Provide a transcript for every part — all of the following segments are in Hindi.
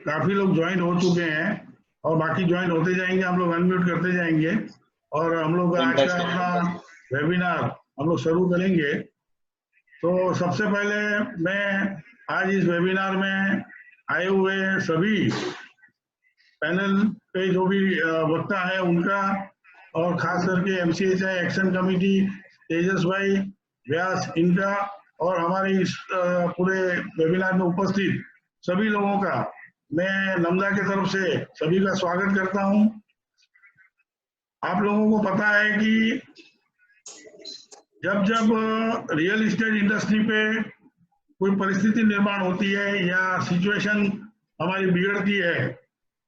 काफी लोग ज्वाइन हो चुके हैं और बाकी ज्वाइन होते जाएंगे, हम लोग अनम्यूट करते जाएंगे और हम लोग आज का अपना वेबिनार हम लोग शुरू करेंगे। तो सबसे पहले मैं आज इस वेबिनार में आए हुए सभी पैनल पे जो भी वक्ता है उनका और खास करके MCHI एक्शन कमेटी तेजस भाई व्यास इनका और हमारे इस पूरे वेबिनार में उपस्थित सभी लोगों का मैं नमदा की तरफ से सभी का स्वागत करता हूं। आप लोगों को पता है कि जब रियल एस्टेट इंडस्ट्री पे कोई परिस्थिति निर्माण होती है या सिचुएशन हमारी बिगड़ती है,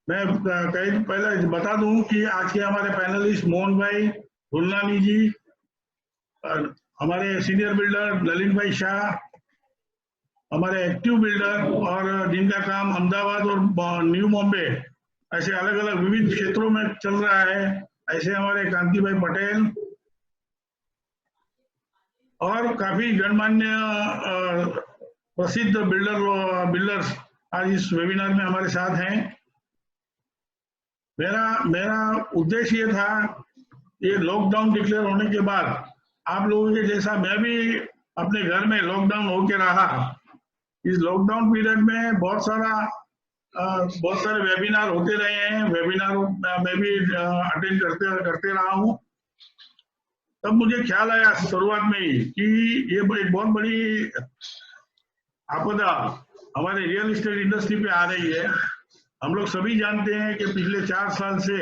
मैं कहीं पहले बता दूं कि आज के हमारे पैनलिस्ट मोहन भाई गुलनानी जी, हमारे सीनियर बिल्डर ललित भाई शाह, हमारे एक्टिव बिल्डर और जिनका काम अहमदाबाद और न्यू बॉम्बे ऐसे अलग अलग विविध क्षेत्रों में चल रहा है, ऐसे हमारे कांति भाई पटेल और काफी गणमान्य प्रसिद्ध बिल्डर्स आज इस वेबिनार में हमारे साथ हैं। मेरा उद्देश्य ये था, ये लॉकडाउन डिक्लेयर होने के बाद आप लोगों के जैसा मैं भी अपने घर में लॉकडाउन होके रहा। इस लॉकडाउन पीरियड में बहुत सारे वेबिनार होते रहे हैं, वेबिनार में भी अटेंड करते रहा हूँ। तब मुझे ख्याल आया शुरुआत में ही कि ये एक बहुत बड़ी आपदा हमारे रियल एस्टेट इंडस्ट्री पे आ रही है। हम लोग सभी जानते हैं कि पिछले 4 साल से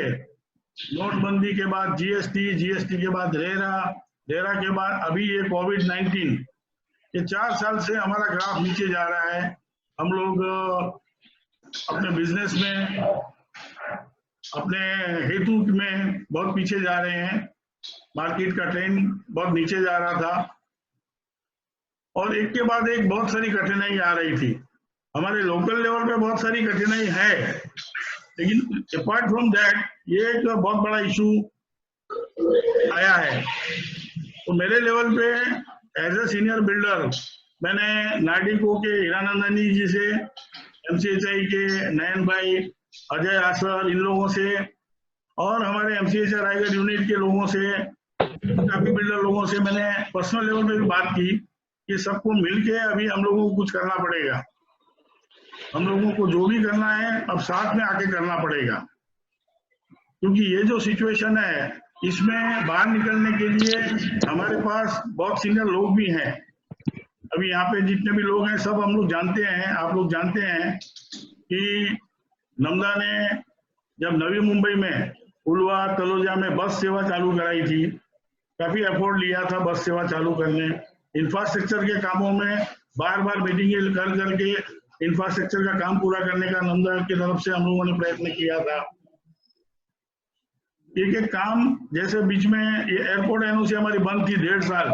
नोटबंदी के बाद जीएसटी के बाद रेरा के बाद अभी ये कोविड-19, ये 4 साल से हमारा ग्राफ नीचे जा रहा है। हम लोग अपने बिजनेस में, अपने हेतु में बहुत पीछे जा रहे हैं। मार्केट का ट्रेंड बहुत नीचे जा रहा था और एक के बाद एक बहुत सारी कठिनाई आ रही थी। हमारे लोकल लेवल पे बहुत सारी कठिनाई है, लेकिन अपार्ट फ्रॉम दैट ये एक बहुत बड़ा इशू आया है। तो मेरे लेवल पे एज ए सीनियर बिल्डर मैंने नार्डिको के हीरानंदनी जी से, MCHI के नयन भाई, अजय आसर, इन लोगों से और हमारे MCHI रायगढ़ यूनिट के लोगों से, काफी बिल्डर लोगों से मैंने पर्सनल लेवल पे भी बात की कि सबको मिलके अभी हम लोगों को कुछ करना पड़ेगा। हम लोगों को जो भी करना है अब साथ में आके करना पड़ेगा, क्योंकि ये जो सिचुएशन है इसमें बाहर निकलने के लिए हमारे पास बहुत सीनियर लोग भी हैं। अभी यहाँ पे जितने भी लोग हैं सब हम लोग जानते हैं, आप लोग जानते हैं कि नमदा ने जब नवी मुंबई में उलवा तलोजा में बस सेवा चालू कराई थी, काफी एफर्ट लिया था बस सेवा चालू करने। इंफ्रास्ट्रक्चर के कामों में बार बार मीटिंग कर करके इंफ्रास्ट्रक्चर का काम पूरा करने का नमदा की तरफ से हम लोगों ने प्रयत्न किया था। एक काम, जैसे बीच में ये एयरपोर्ट एनओसी हमारी बंद थी 1.5 साल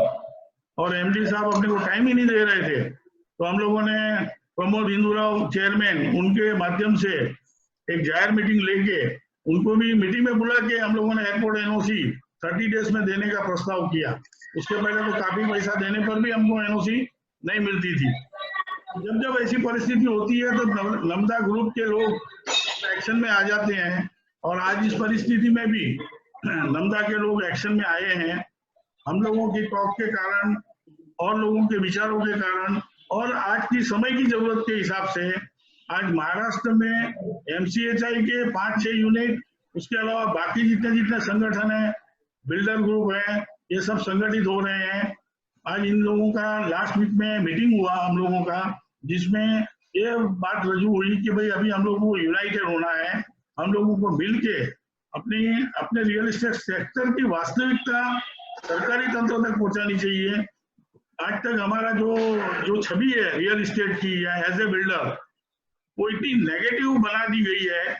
और MD साहब अपने को टाइम ही नहीं दे रहे थे, तो हम लोगों ने प्रमोद हिंदूराव चेयरमैन, उनके माध्यम से एक जाहिर मीटिंग लेके उनको भी मीटिंग में बुला के हम लोगों ने एयरपोर्ट एनओसी 30 डेज में देने का प्रस्ताव किया। उसके पहले तो काफी पैसा देने पर भी हमको एनओसी नहीं मिलती थी। जब ऐसी परिस्थिति होती है तो नमदा ग्रुप के लोग एक्शन में आ जाते हैं और आज इस परिस्थिति में भी नमदा के लोग एक्शन में आए हैं। हम लोगों की टॉक के कारण और लोगों के विचारों के कारण और आज की समय की जरूरत के हिसाब से आज महाराष्ट्र में MCHI के 5-6 यूनिट, उसके अलावा बाकी जितने संगठन है, बिल्डर ग्रुप है, ये सब संगठित हो रहे हैं। आज इन लोगों का लास्ट वीक में मीटिंग हुआ हम लोगों का, जिसमें ये बात रजू हुई कि भाई अभी हम लोगों को यूनाइटेड होना है, हम लोगों को मिलके अपने रियल एस्टेट सेक्टर की वास्तविकता सरकारी तंत्र तक पहुंचानी चाहिए। आज तक हमारा जो छवि है रियल एस्टेट की या एज ए बिल्डर, वो इतनी नेगेटिव बना दी गई है।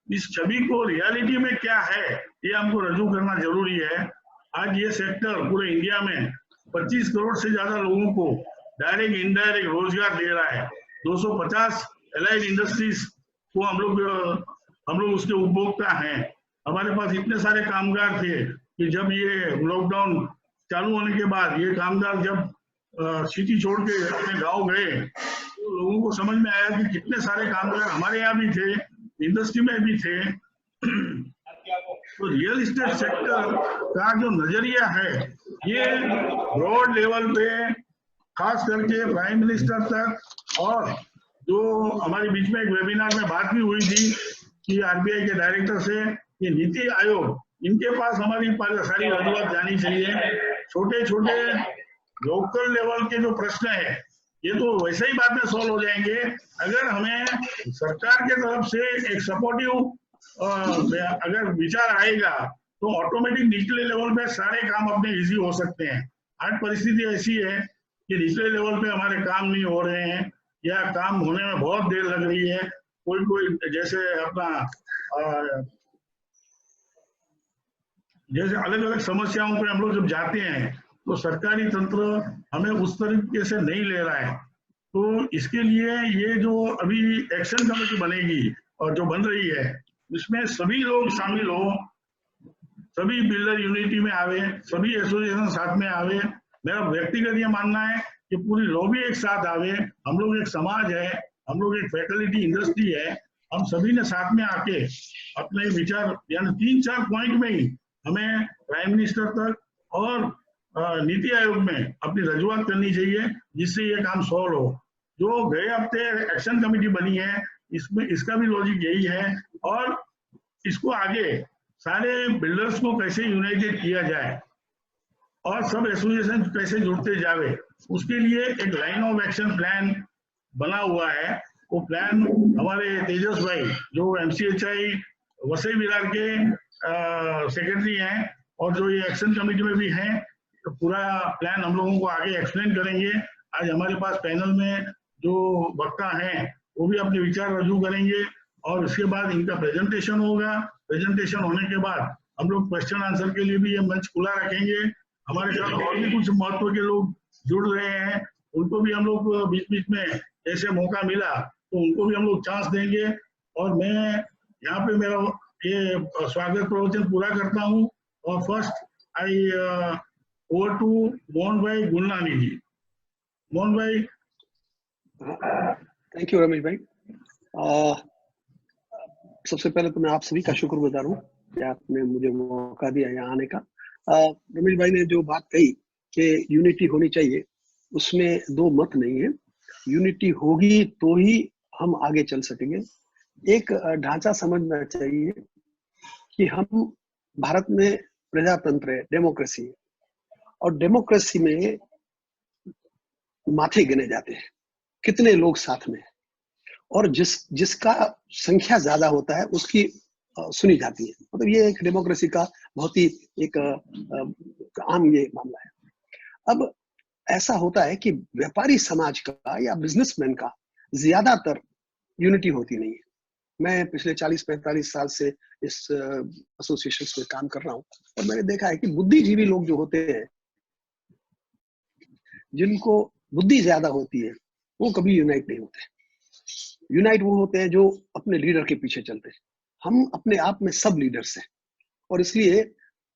इस छवि को रियलिटी में क्या है ये हमको रजू करना जरूरी है। आज ये सेक्टर पूरे इंडिया में 25 करोड़ से ज्यादा लोगों को डायरेक्ट इंडायरेक्ट रोजगार दे रहा है। 250 एलाइड इंडस्ट्रीज को हम लोग उसके उपभोक्ता हैं। हमारे पास इतने सारे कामगार थे कि जब ये लॉकडाउन चालू होने के बाद ये कामगार जब सिटी छोड़ के अपने गांव गए तो तो लोगों को समझ में आया कि कितने सारे कामगार हमारे यहाँ भी थे, इंडस्ट्री में भी थे। तो रियल एस्टेट सेक्टर का जो नजरिया है ये ब्रॉड लेवल पे खास करके प्राइम मिनिस्टर तक, और जो हमारे बीच में एक वेबिनार में बात भी हुई थी कि आरबीआई के डायरेक्टर से, ये नीति आयोग, इनके पास हमारी सारी रजूआत जानी चाहिए। छोटे छोटे लोकल लेवल के जो प्रश्न है ये तो वैसे ही बाद में सॉल्व हो जाएंगे अगर हमें सरकार के तरफ से एक सपोर्टिव अगर विचार आएगा, तो ऑटोमेटिक निचले लेवल पे सारे काम अपने इजी हो सकते हैं। आज परिस्थिति ऐसी है कि निचले लेवल पे हमारे काम नहीं हो रहे हैं या काम होने में बहुत देर लग रही है। कोई जैसे अपना जैसे अलग अलग समस्याओं पे हम लोग जब जाते हैं तो सरकारी तंत्र हमें उस तरीके से नहीं ले रहा है। तो इसके लिए ये जो अभी एक्शन कमेटी बनेगी और जो बन रही है, इसमें सभी लोग शामिल हो, सभी बिल्डर यूनिटी में आवे, सभी एसोसिएशन साथ में आवे। मेरा व्यक्तिगत ये मानना है कि पूरी लॉबी एक साथ आवे। हम लोग एक समाज है, हम लोग एक फैकल्टी इंडस्ट्री है, हम सभी ने साथ में आके अपने विचार यानी 3-4 पॉइंट में ही हमें प्राइम मिनिस्टर तक और नीति आयोग में अपनी रजूआत करनी चाहिए, जिससे ये काम सॉल्व हो। जो गए हफ्ते एक्शन कमेटी बनी है, इसमें इसका भी लॉजिक यही है, और इसको आगे सारे बिल्डर्स को कैसे यूनाइटेड किया जाए और सब एसोसिएशन कैसे जुड़ते जावे, उसके लिए एक लाइन ऑफ एक्शन प्लान बना हुआ है। वो प्लान हमारे तेजस भाई जो MCHI वसई विरार के सेक्रेटरी हैं और जो ये एक्शन कमेटी में भी हैं, तो पूरा प्लान हम लोगों को आगे एक्सप्लेन करेंगे। आज हमारे पास पैनल में जो वक्ता हैं वो भी अपने विचार रजू करेंगे और उसके बाद इनका प्रेजेंटेशन होगा। प्रेजेंटेशन होने के बाद हम लोग क्वेश्चन आंसर के लिए भी ये मंच खुला रखेंगे। हमारे साथ और भी कुछ महत्व के लोग जुड़ रहे हैं, उनको भी हम लोग बीच बीच में जैसे मौका मिला तो उनको भी हम लोग चांस देंगे। और मैं यहाँ पे मेरा ये स्वागत प्रवचन पूरा करता हूँ और first I over to Mohan bhai Gulnani जी। मोहन भाई। थैंक यू रमेश भाई। सबसे पहले तो मैं आप सभी का शुक्रगुजार हूँ कि आपने मुझे मौका दिया यहाँ आने का। रमेश भाई ने जो बात कही कि यूनिटी होनी चाहिए, उसमें दो मत नहीं है। यूनिटी होगी तो ही हम आगे चल सकेंगे। एक ढांचा समझना चाहिए कि हम भारत में प्रजातंत्र है, डेमोक्रेसी है, और डेमोक्रेसी में माथे गिने जाते हैं कितने लोग साथ में, और जिसका संख्या ज्यादा होता है उसकी सुनी जाती है। मतलब ये एक डेमोक्रेसी का बहुत ही एक आम ये मामला है। अब ऐसा होता है कि व्यापारी समाज का या बिजनेसमैन का ज्यादातर यूनिटी होती नहीं है। मैं पिछले 40-45 साल से इस एसोसिएशन में काम कर रहा हूँ और मैंने देखा है कि बुद्धिजीवी लोग जो होते हैं, जिनको बुद्धि ज्यादा होती है, वो कभी यूनाइट नहीं होते। यूनाइट वो होते हैं जो अपने लीडर के पीछे चलते हैं। हम अपने आप में सब लीडर्स हैं और इसलिए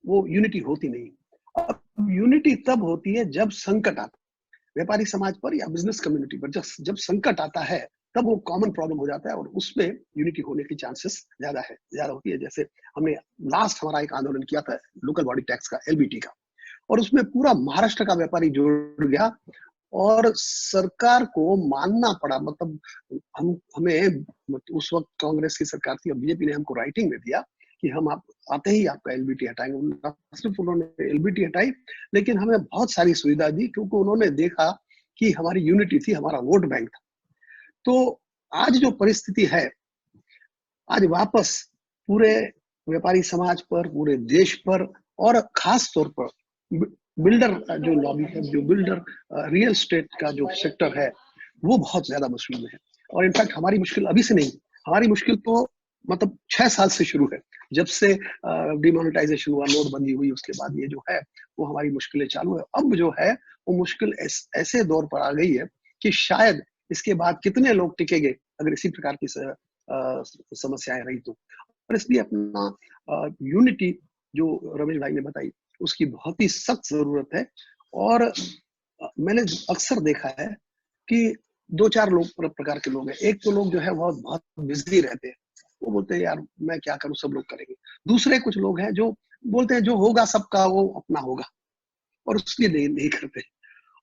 वो यूनिटी होती नहीं। अब यूनिटी तब होती है जब संकट आता है व्यापारी समाज पर या बिजनेस कम्युनिटी पर। जब संकट आता है तब वो कॉमन प्रॉब्लम हो जाता है और उसमें यूनिटी होने की चांसेस ज्यादा होती है। जैसे हमने लास्ट हमारा एक आंदोलन किया था लोकल बॉडी टैक्स का, LBT का, और उसमें पूरा महाराष्ट्र का व्यापारी जुड़ गया और सरकार को मानना पड़ा। मतलब हमें उस वक्त कांग्रेस की सरकार थी और बीजेपी ने हमको राइटिंग में दिया कि हम आप आते ही आपका LBT हटाएंगे। सिर्फ उन्होंने LBT हटाई, लेकिन हमें बहुत सारी सुविधा दी क्योंकि उन्होंने देखा कि हमारी यूनिटी थी, हमारा वोट बैंक था। तो आज जो परिस्थिति है, आज वापस पूरे व्यापारी समाज पर, पूरे देश पर और खास तौर पर बिल्डर जो लॉबी है, जो बिल्डर रियल एस्टेट का जो सेक्टर है, वो बहुत ज्यादा मुश्किल में है। और इनफैक्ट हमारी मुश्किल अभी से नहीं, हमारी मुश्किल तो मतलब 6 साल से शुरू है। जब से डिमोनेटाइजेशन हुआ, नोटबंदी हुई, उसके बाद ये जो है वो हमारी मुश्किलें चालू है। अब जो है वो मुश्किल ऐसे दौर पर आ गई है कि शायद इसके बाद कितने लोग टिकेंगे अगर इसी प्रकार की समस्याएं रही तो। और इसलिए अपना यूनिटी जो रमेश भाई ने बताई, उसकी बहुत ही सख्त जरूरत है। और मैंने अक्सर देखा है कि दो चार लोग प्रकार के लोग हैं। एक तो लोग जो है बहुत बहुत बिजी रहते हैं, वो बोलते हैं यार मैं क्या करूं, सब लोग करेंगे। दूसरे कुछ लोग हैं जो बोलते हैं जो होगा सबका वो अपना होगा, और उसके लिए नहीं करते।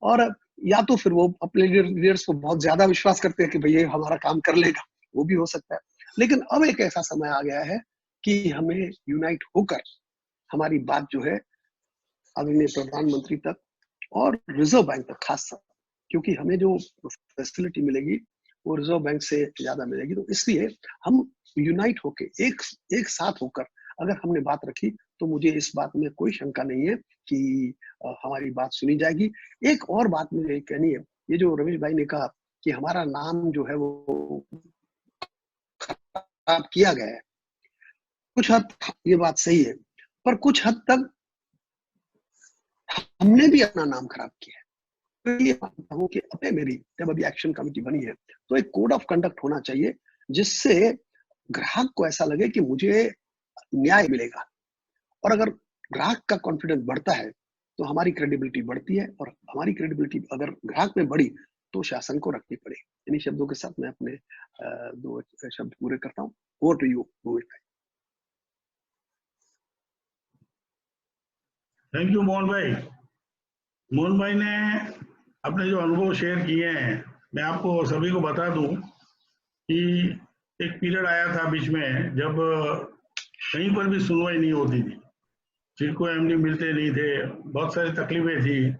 और या तो फिर वो अपने लीडर्स को बहुत ज्यादा विश्वास करते हैं कि भैया हमारा काम कर लेगा, वो भी हो सकता है। लेकिन अब एक ऐसा समय आ गया है कि हमें यूनाइट होकर हमारी बात जो है आदरणीय प्रधानमंत्री तक और रिजर्व बैंक तक खास तक, क्योंकि हमें जो फैसिलिटी मिलेगी वो रिजर्व बैंक से ज्यादा मिलेगी। तो इसलिए हम यूनाइट होके एक साथ होकर अगर हमने बात रखी तो मुझे इस बात में कोई शंका नहीं है कि हमारी बात सुनी जाएगी। एक और बात मुझे कहनी है, ये जो रमेश भाई ने कहा कि हमारा नाम जो है वो खराब किया गया है, कुछ हद तक ये बात सही है, पर कुछ हद तक हमने भी अपना नाम खराब किया है। तो ये मानता हूँ कि अपने मेरी जब अभी एक्शन कमेटी बनी है तो एक कोड ऑफ कंडक्ट होना चाहिए जिससे ग्राहक को ऐसा लगे कि मुझे न्याय मिलेगा। और अगर ग्राहक का कॉन्फिडेंस बढ़ता है तो हमारी क्रेडिबिलिटी बढ़ती है, और हमारी क्रेडिबिलिटी अगर ग्राहक में बढ़ी तो शासन को रखनी पड़ेगी। इन्हीं शब्दों के साथ मैं अपने दो शब्द पूरे करता हूँ। ओवर टू यू मोहित भाई। थैंक यू मोहन भाई। मोहन भाई ने अपने जो अनुभव शेयर किए हैं, मैं आपको सभी को बता दूं कि एक पीरियड आया था बीच में जब कहीं पर भी सुनवाई नहीं होती थी, जिनको एमडी मिलते नहीं थे, बहुत सारी तकलीफें थी,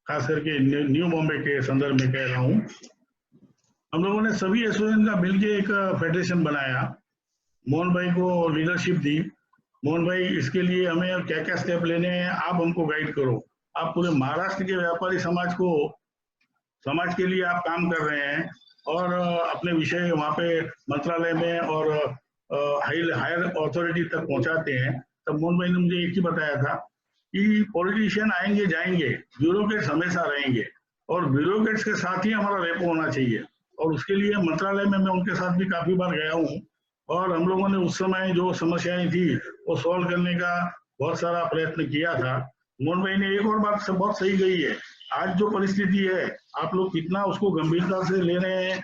खास करके न्यू बॉम्बे के संदर्भ में कह रहा हूँ। हम लोगों ने सभी एसोसिएशन का मिलकर एक फेडरेशन बनाया, मोहन भाई को लीडरशिप दी। मोहन भाई इसके लिए हमें क्या क्या स्टेप लेने हैं आप हमको गाइड करो। आप पूरे महाराष्ट्र के व्यापारी समाज के लिए आप काम कर रहे हैं और अपने विषय वहाँ पे मंत्रालय में और हायर अथॉरिटी तक पहुंचाते हैं। तब मोहन भाई ने मुझे एक ही बताया था कि पॉलिटिशियन आएंगे जाएंगे, ब्यूरोक्रेट्स हमेशा रहेंगे और ब्यूरोक्रेट्स के साथ ही हमारा रेपो होना चाहिए। और उसके लिए मंत्रालय में मैं उनके साथ भी काफी बार गया हूँ और हम लोगों ने उस समय जो समस्याएं थी वो सॉल्व करने का बहुत सारा प्रयत्न किया था। मोहन भाई ने एक और बात बहुत सही कही है, आज जो परिस्थिति है आप लोग कितना उसको गंभीरता से ले रहे हैं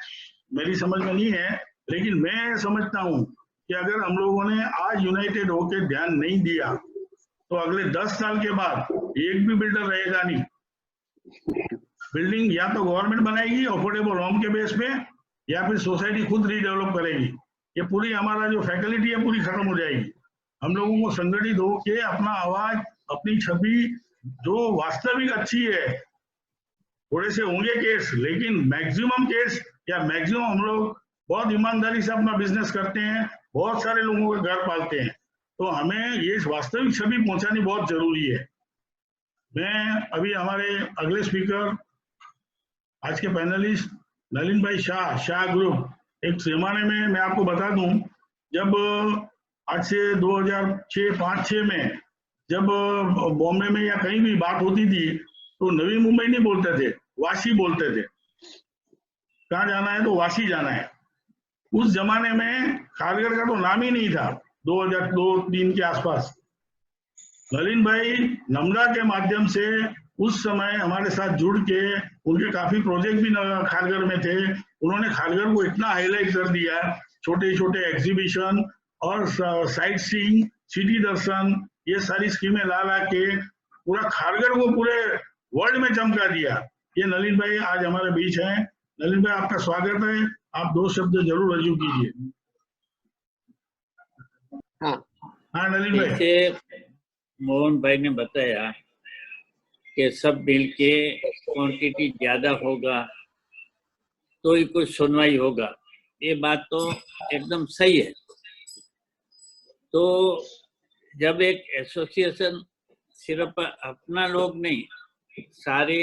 मेरी समझ में नहीं है, लेकिन मैं समझता हूँ कि अगर हम लोगों ने आज यूनाइटेड होकर ध्यान नहीं दिया तो अगले 10 साल के बाद एक भी बिल्डर रहेगा नहीं। बिल्डिंग या तो गवर्नमेंट बनाएगी अफोर्डेबल होम के बेस पे, या फिर सोसाइटी खुद रीडेवलप करेगी। ये पूरी हमारा जो फैकल्टी है पूरी खत्म हो जाएगी। हम लोगों को संगठित होके अपना आवाज, अपनी छवि जो वास्तविक अच्छी है, थोड़े से होंगे केस, लेकिन मैक्सिमम केस या मैक्सिमम हम लोग बहुत ईमानदारी से अपना बिजनेस करते हैं, बहुत सारे लोगों के घर पालते हैं, तो हमें ये वास्तविक छवि पहुंचानी बहुत जरूरी है। मैं अभी हमारे अगले स्पीकर आज के पैनलिस्ट नलिन भाई शाह ग्रुप, एक जमाने में मैं आपको बता दूं जब आज से 2006-5-6 में जब बॉम्बे में या कहीं भी बात होती थी तो नवी मुंबई नहीं बोलते थे, वाशी बोलते थे। कहाँ जाना है तो वाशी जाना है। उस जमाने में खारगर का तो नाम ही नहीं था 2002-3 के आसपास। नलिन भाई नम्रा के माध्यम से उस समय हमारे साथ जुड़ के, उनके काफी प्रोजेक्ट भी खारगर में थे, उन्होंने खारगर को इतना हाईलाइट कर दिया, छोटे छोटे एग्जीबिशन और साइट सीइंग, सिटी दर्शन, ये सारी स्कीमें ला के पूरा खारगर को पूरे वर्ल्ड में चमका दिया। ये नलिन भाई आज हमारे बीच हैं। नलिन भाई आपका स्वागत है, आप 2 शब्द जरूर रजू कीजिए। हाँ नलिन भाई। जैसे मोहन भाई ने बताया कि सब बिल के क्वांटिटी ज्यादा होगा तो ही कुछ सुनवाई होगा, ये बात तो एकदम सही है। तो जब एक एसोसिएशन सिर्फ अपना लोग नहीं, सारे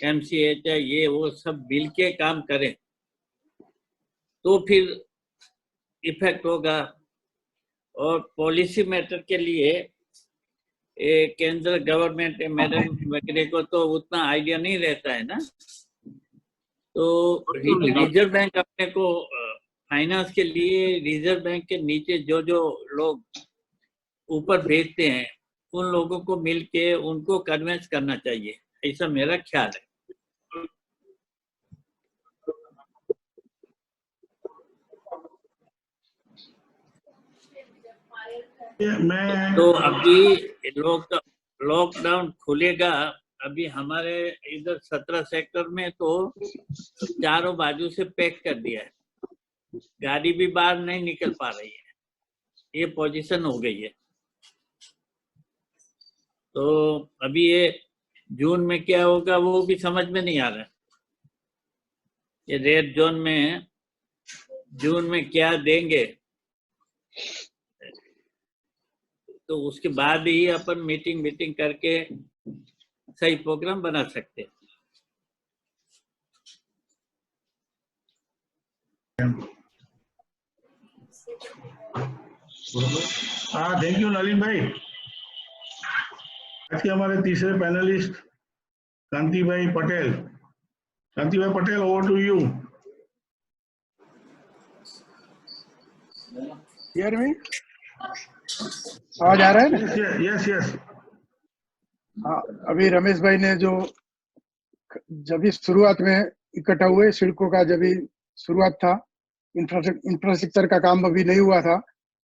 MCH ये वो सब बिल के काम करें तो फिर इफेक्ट होगा। और पॉलिसी मैटर के लिए केंद्र गवर्नमेंट मैडम वगैरह को तो उतना आइडिया नहीं रहता है ना, तो रिजर्व बैंक अपने को फाइनेंस के लिए रिजर्व बैंक के नीचे जो जो लोग ऊपर भेजते हैं उन लोगों को मिलके उनको कन्विंस करना चाहिए, ऐसा मेरा ख्याल है। मैं तो अभी लॉकडाउन खुलेगा। अभी हमारे इधर 17 सेक्टर में तो चारों बाजू से पैक कर दिया है, गाड़ी भी बाहर नहीं निकल पा रही है, ये पोजीशन हो गई है। तो अभी ये जून में क्या होगा वो भी समझ में नहीं आ रहा है। ये रेड जोन में जून में क्या देंगे, तो उसके बाद ही अपन मीटिंग करके सही प्रोग्राम बना सकते हैं। हाँ, थैंक यू नलिन भाई। आज के हमारे तीसरे panelist Kanti bhai Patel. Kanti bhai Patel, over to you. Hear me आवाज आ रहा है ना? Yes yes. हाँ, अभी रमेश भाई ने जो जब भी शुरुआत में इकट्ठा हुए सड़कों का, जब भी शुरुआत था, इंफ्रास्ट्रक्चर का काम अभी नहीं हुआ था,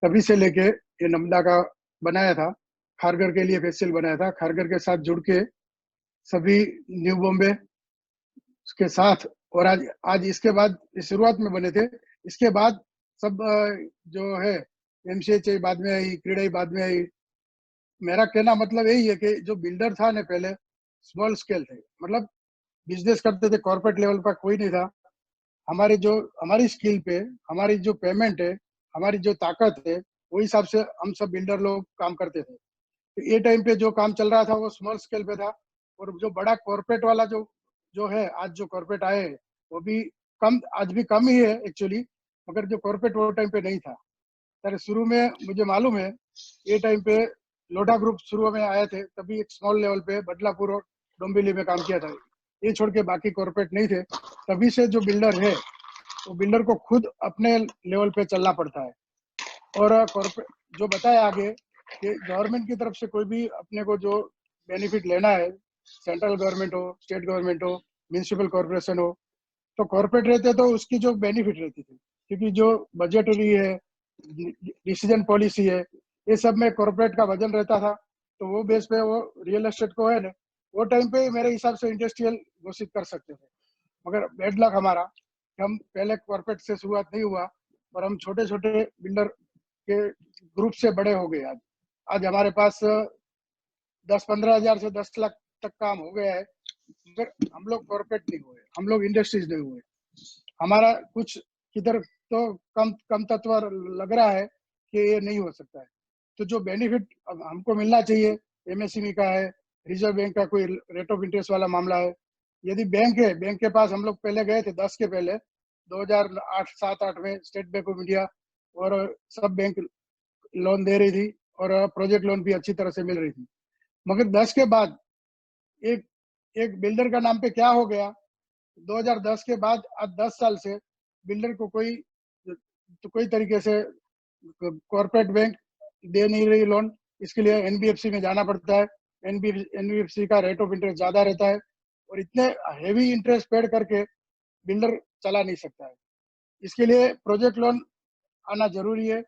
तभी से लेके ये नमदा का बनाया था, खारगर के लिए फेसियल बनाया था, खारगर के साथ जुड़ के सभी न्यू बॉम्बे के साथ, और आज इसके बाद शुरुआत में बने थे। इसके बाद सब जो है एमसीएच बाद में आई, क्रीडाई बाद में आई। मेरा कहना मतलब यही है कि जो बिल्डर था ना पहले स्मॉल स्केल थे, मतलब बिजनेस करते थे, कॉर्पोरेट लेवल पर कोई नहीं था। हमारी स्किल पे, हमारी जो पेमेंट है, हमारी जो ताकत है, वो हिसाब से हम सब बिल्डर लोग काम करते थे। तो ये टाइम पे जो काम चल रहा था वो स्मॉल स्केल पे था, और जो बड़ा कॉर्पोरेट वाला जो है, आज जो कॉर्पोरेट आए वो भी कम, आज भी कम ही है एक्चुअली, मगर जो कॉर्पोरेट वो टाइम पे नहीं था। सर शुरू में मुझे मालूम है, ये टाइम पे लोटा ग्रुप शुरू में आए थे, तभी एक स्मॉल लेवल पे बदलापुर और डोंबिवली में काम किया था। ये छोड़ के बाकी कॉर्पोरेट नहीं थे। तभी से जो बिल्डर है, तो बिल्डर को खुद अपने लेवल पे चलना पड़ता है। और कॉर्पोरेट जो बताया आगे कि गवर्नमेंट की तरफ से कोई भी अपने को जो बेनिफिट लेना है, सेंट्रल गवर्नमेंट हो, स्टेट गवर्नमेंट हो, म्यूनिसिपल कॉर्पोरेशन हो, तो कॉर्पोरेट रहते तो उसकी जो बेनिफिट रहती थी, क्योंकि जो बजटरी है, डिसीजन पॉलिसी है, ये सब में कॉर्पोरेट का वजन रहता था। तो वो बेस पे वो रियल एस्टेट को है ना, वो टाइम पे मेरे हिसाब से इंडस्ट्रियल घोषित कर सकते थे। मगर बैड लक हमारा कि हम पहले कॉर्पोरेट से शुरुआत नहीं हुआ, और हम छोटे छोटे बिल्डर के ग्रुप से बड़े हो गए। आज हमारे पास 10-15 हजार से 10 लाख तक काम हो गया है, मगर हम लोग कॉर्पोरेट नहीं हुए, हम लोग इंडस्ट्रीज नहीं हुए। हमारा कुछ किधर तो कम तत्व लग रहा है कि ये नहीं हो सकता है। तो जो बेनिफिट हमको मिलना चाहिए, एमएसएमई का है, रिजर्व बैंक का कोई रेट ऑफ इंटरेस्ट वाला मामला है, यदि बैंक है, बैंक के पास हम लोग पहले गए थे 10 के पहले 2008-7-8 में स्टेट बैंक ऑफ इंडिया, और सब बैंक लोन दे रही थी, और प्रोजेक्ट लोन भी अच्छी तरह से मिल रही थी। मगर 10 के बाद एक एक बिल्डर का नाम पे क्या हो गया, 2010 के बाद आज 10 साल से बिल्डर को कोई तरीके से कॉर्पोरेट बैंक दे नहीं रही लोन। इसके लिए एनबीएफसी में जाना पड़ता है। एनबीएफसी का रेट ऑफ इंटरेस्ट ज्यादा रहता है, और इतने हेवी इंटरेस्ट पेड करके बिल्डर चला नहीं सकता है। इसके लिए प्रोजेक्ट लोन आना जरूरी है।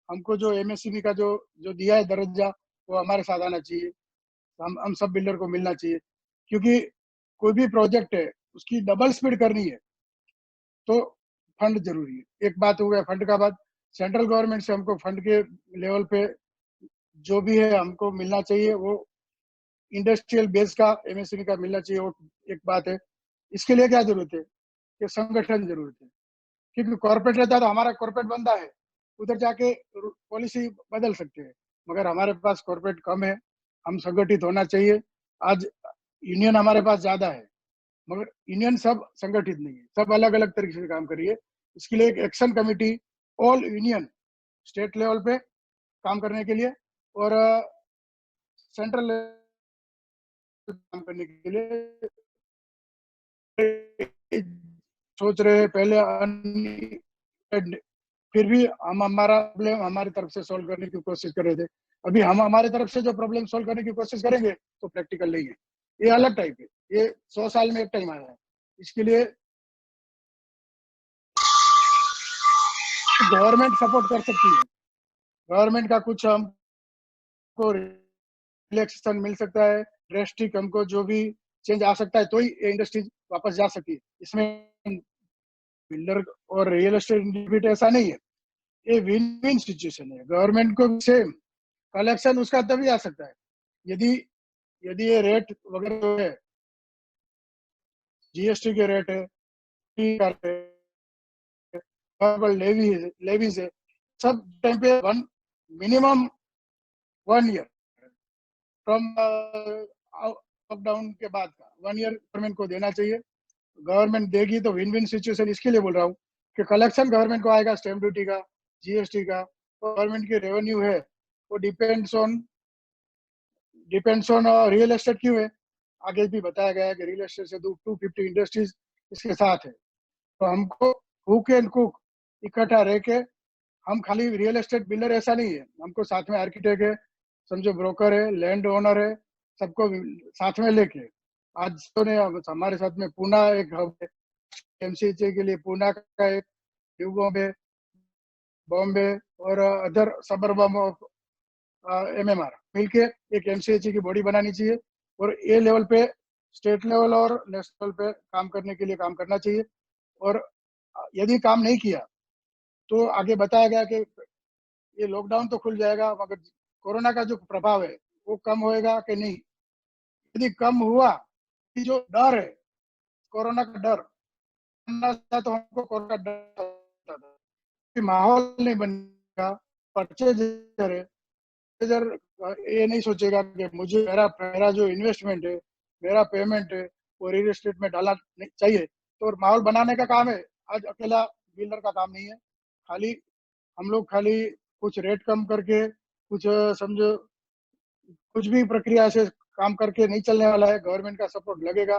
हमको जो एमएसएमई का जो दिया है दर्जा, वो हमारे साथ आना चाहिए। हम सब बिल्डर को मिलना चाहिए, क्योंकि कोई भी प्रोजेक्ट है उसकी डबल स्पीड करनी है तो फंड जरूरी है। एक बात हो गया फंड का बात, सेंट्रल गवर्नमेंट से हमको फंड के लेवल पे जो भी है हमको मिलना चाहिए, वो इंडस्ट्रियल बेस का एमएसएमई का मिलना चाहिए, वो एक बात है। इसके लिए क्या जरूरत है कि संगठन जरूरत है, क्योंकि कॉर्पोरेट रहता है तो हमारा कॉर्पोरेट बंदा है, उधर जाके पॉलिसी बदल सकते हैं, मगर हमारे पास कॉर्पोरेट कम है, हम संगठित होना चाहिए। आज यूनियन हमारे पास ज्यादा है, मगर यूनियन सब संगठित नहीं है, सब अलग अलग तरीके से काम करिए। इसके लिए एक action committee all union state level पे काम करने के लिए, और सेंट्रल लेवल काम करने के लिए सोच रहे हैं। पहले फिर भी हम हमारा प्रॉब्लम हमारी तरफ से सॉल्व करने की कोशिश कर रहे थे। अभी हम हमारे तरफ से जो प्रॉब्लम सॉल्व करने की कोशिश करेंगे तो प्रैक्टिकल नहीं है, ये अलग टाइप है, ये 100 साल में एक टाइम आया है। इसके लिए गवर्नमेंट सपोर्ट कर सकती है, गवर्नमेंट का कुछ हम हमको रिलैक्सेशन मिल सकता है, ड्रेस्टिक हमको जो भी चेंज आ सकता है, तो ही ये इंडस्ट्रीज वापस जा सकती है। इसमें बिल्डर और रियल एस्टेट इंडिविजुअल ऐसा नहीं है, ये विन विन सिचुएशन है। गवर्नमेंट को सेम कलेक्शन उसका तभी आ सकता है यदि यदि ये रेट वगैरह जो है, जीएसटी के रेट है, लेवी से सब टाइम पे मिनिमम 1 ईयर फ्रॉम लॉकडाउन के बाद का 1 ईयर गवर्नमेंट को देना चाहिए। गवर्नमेंट देगी तो विन विन सिचुएशन इसके लिए बोल रहा हूँ कि कलेक्शन गवर्नमेंट को आएगा स्टैम्प ड्यूटी का, जीएसटी का, गवर्नमेंट की रेवेन्यू है वो डिपेंड्स ऑन रियल एस्टेट क्यों है, आगे भी बताया गया है कि रियल एस्टेट से 250 इंडस्ट्रीज इसके साथ है। तो हमको हुक एंड कुक इकट्ठा रह के, हम खाली रियल एस्टेट बिल्डर ऐसा नहीं है, हमको साथ में आर्किटेक्ट है, समझो ब्रोकर है, लैंड ओनर है, सबको साथ में लेके आज तो ने हमारे साथ में पूना एक हब है एमसीएचए के लिए, पूना का एक, न्यू बॉम्बे और अदर सबर्बम ऑफ एमएमआर मिलके एक एमसीएचए की बॉडी बनानी चाहिए और ए लेवल पे, स्टेट लेवल और नेशनल पे काम करने के लिए काम करना चाहिए। और यदि काम नहीं किया तो आगे बताया गया कि ये लॉकडाउन तो खुल जाएगा मगर कोरोना का जो प्रभाव है वो कम होएगा कि नहीं। यदि कम हुआ, जो डर है कोरोना का डर, तो हमको कोरोना का डर होता था, माहौल नहीं बनेगा, परचेजर है, ये नहीं सोचेगा कि मुझे मेरा जो इन्वेस्टमेंट है, मेरा पेमेंट है वो रियल एस्टेट में डालना चाहिए। तो माहौल बनाने का काम है, आज अकेला बिल्डर का काम नहीं है। हम लोग खाली कुछ रेट कम करके, कुछ समझो कुछ भी प्रक्रिया से काम करके नहीं चलने वाला है। गवर्नमेंट का सपोर्ट लगेगा,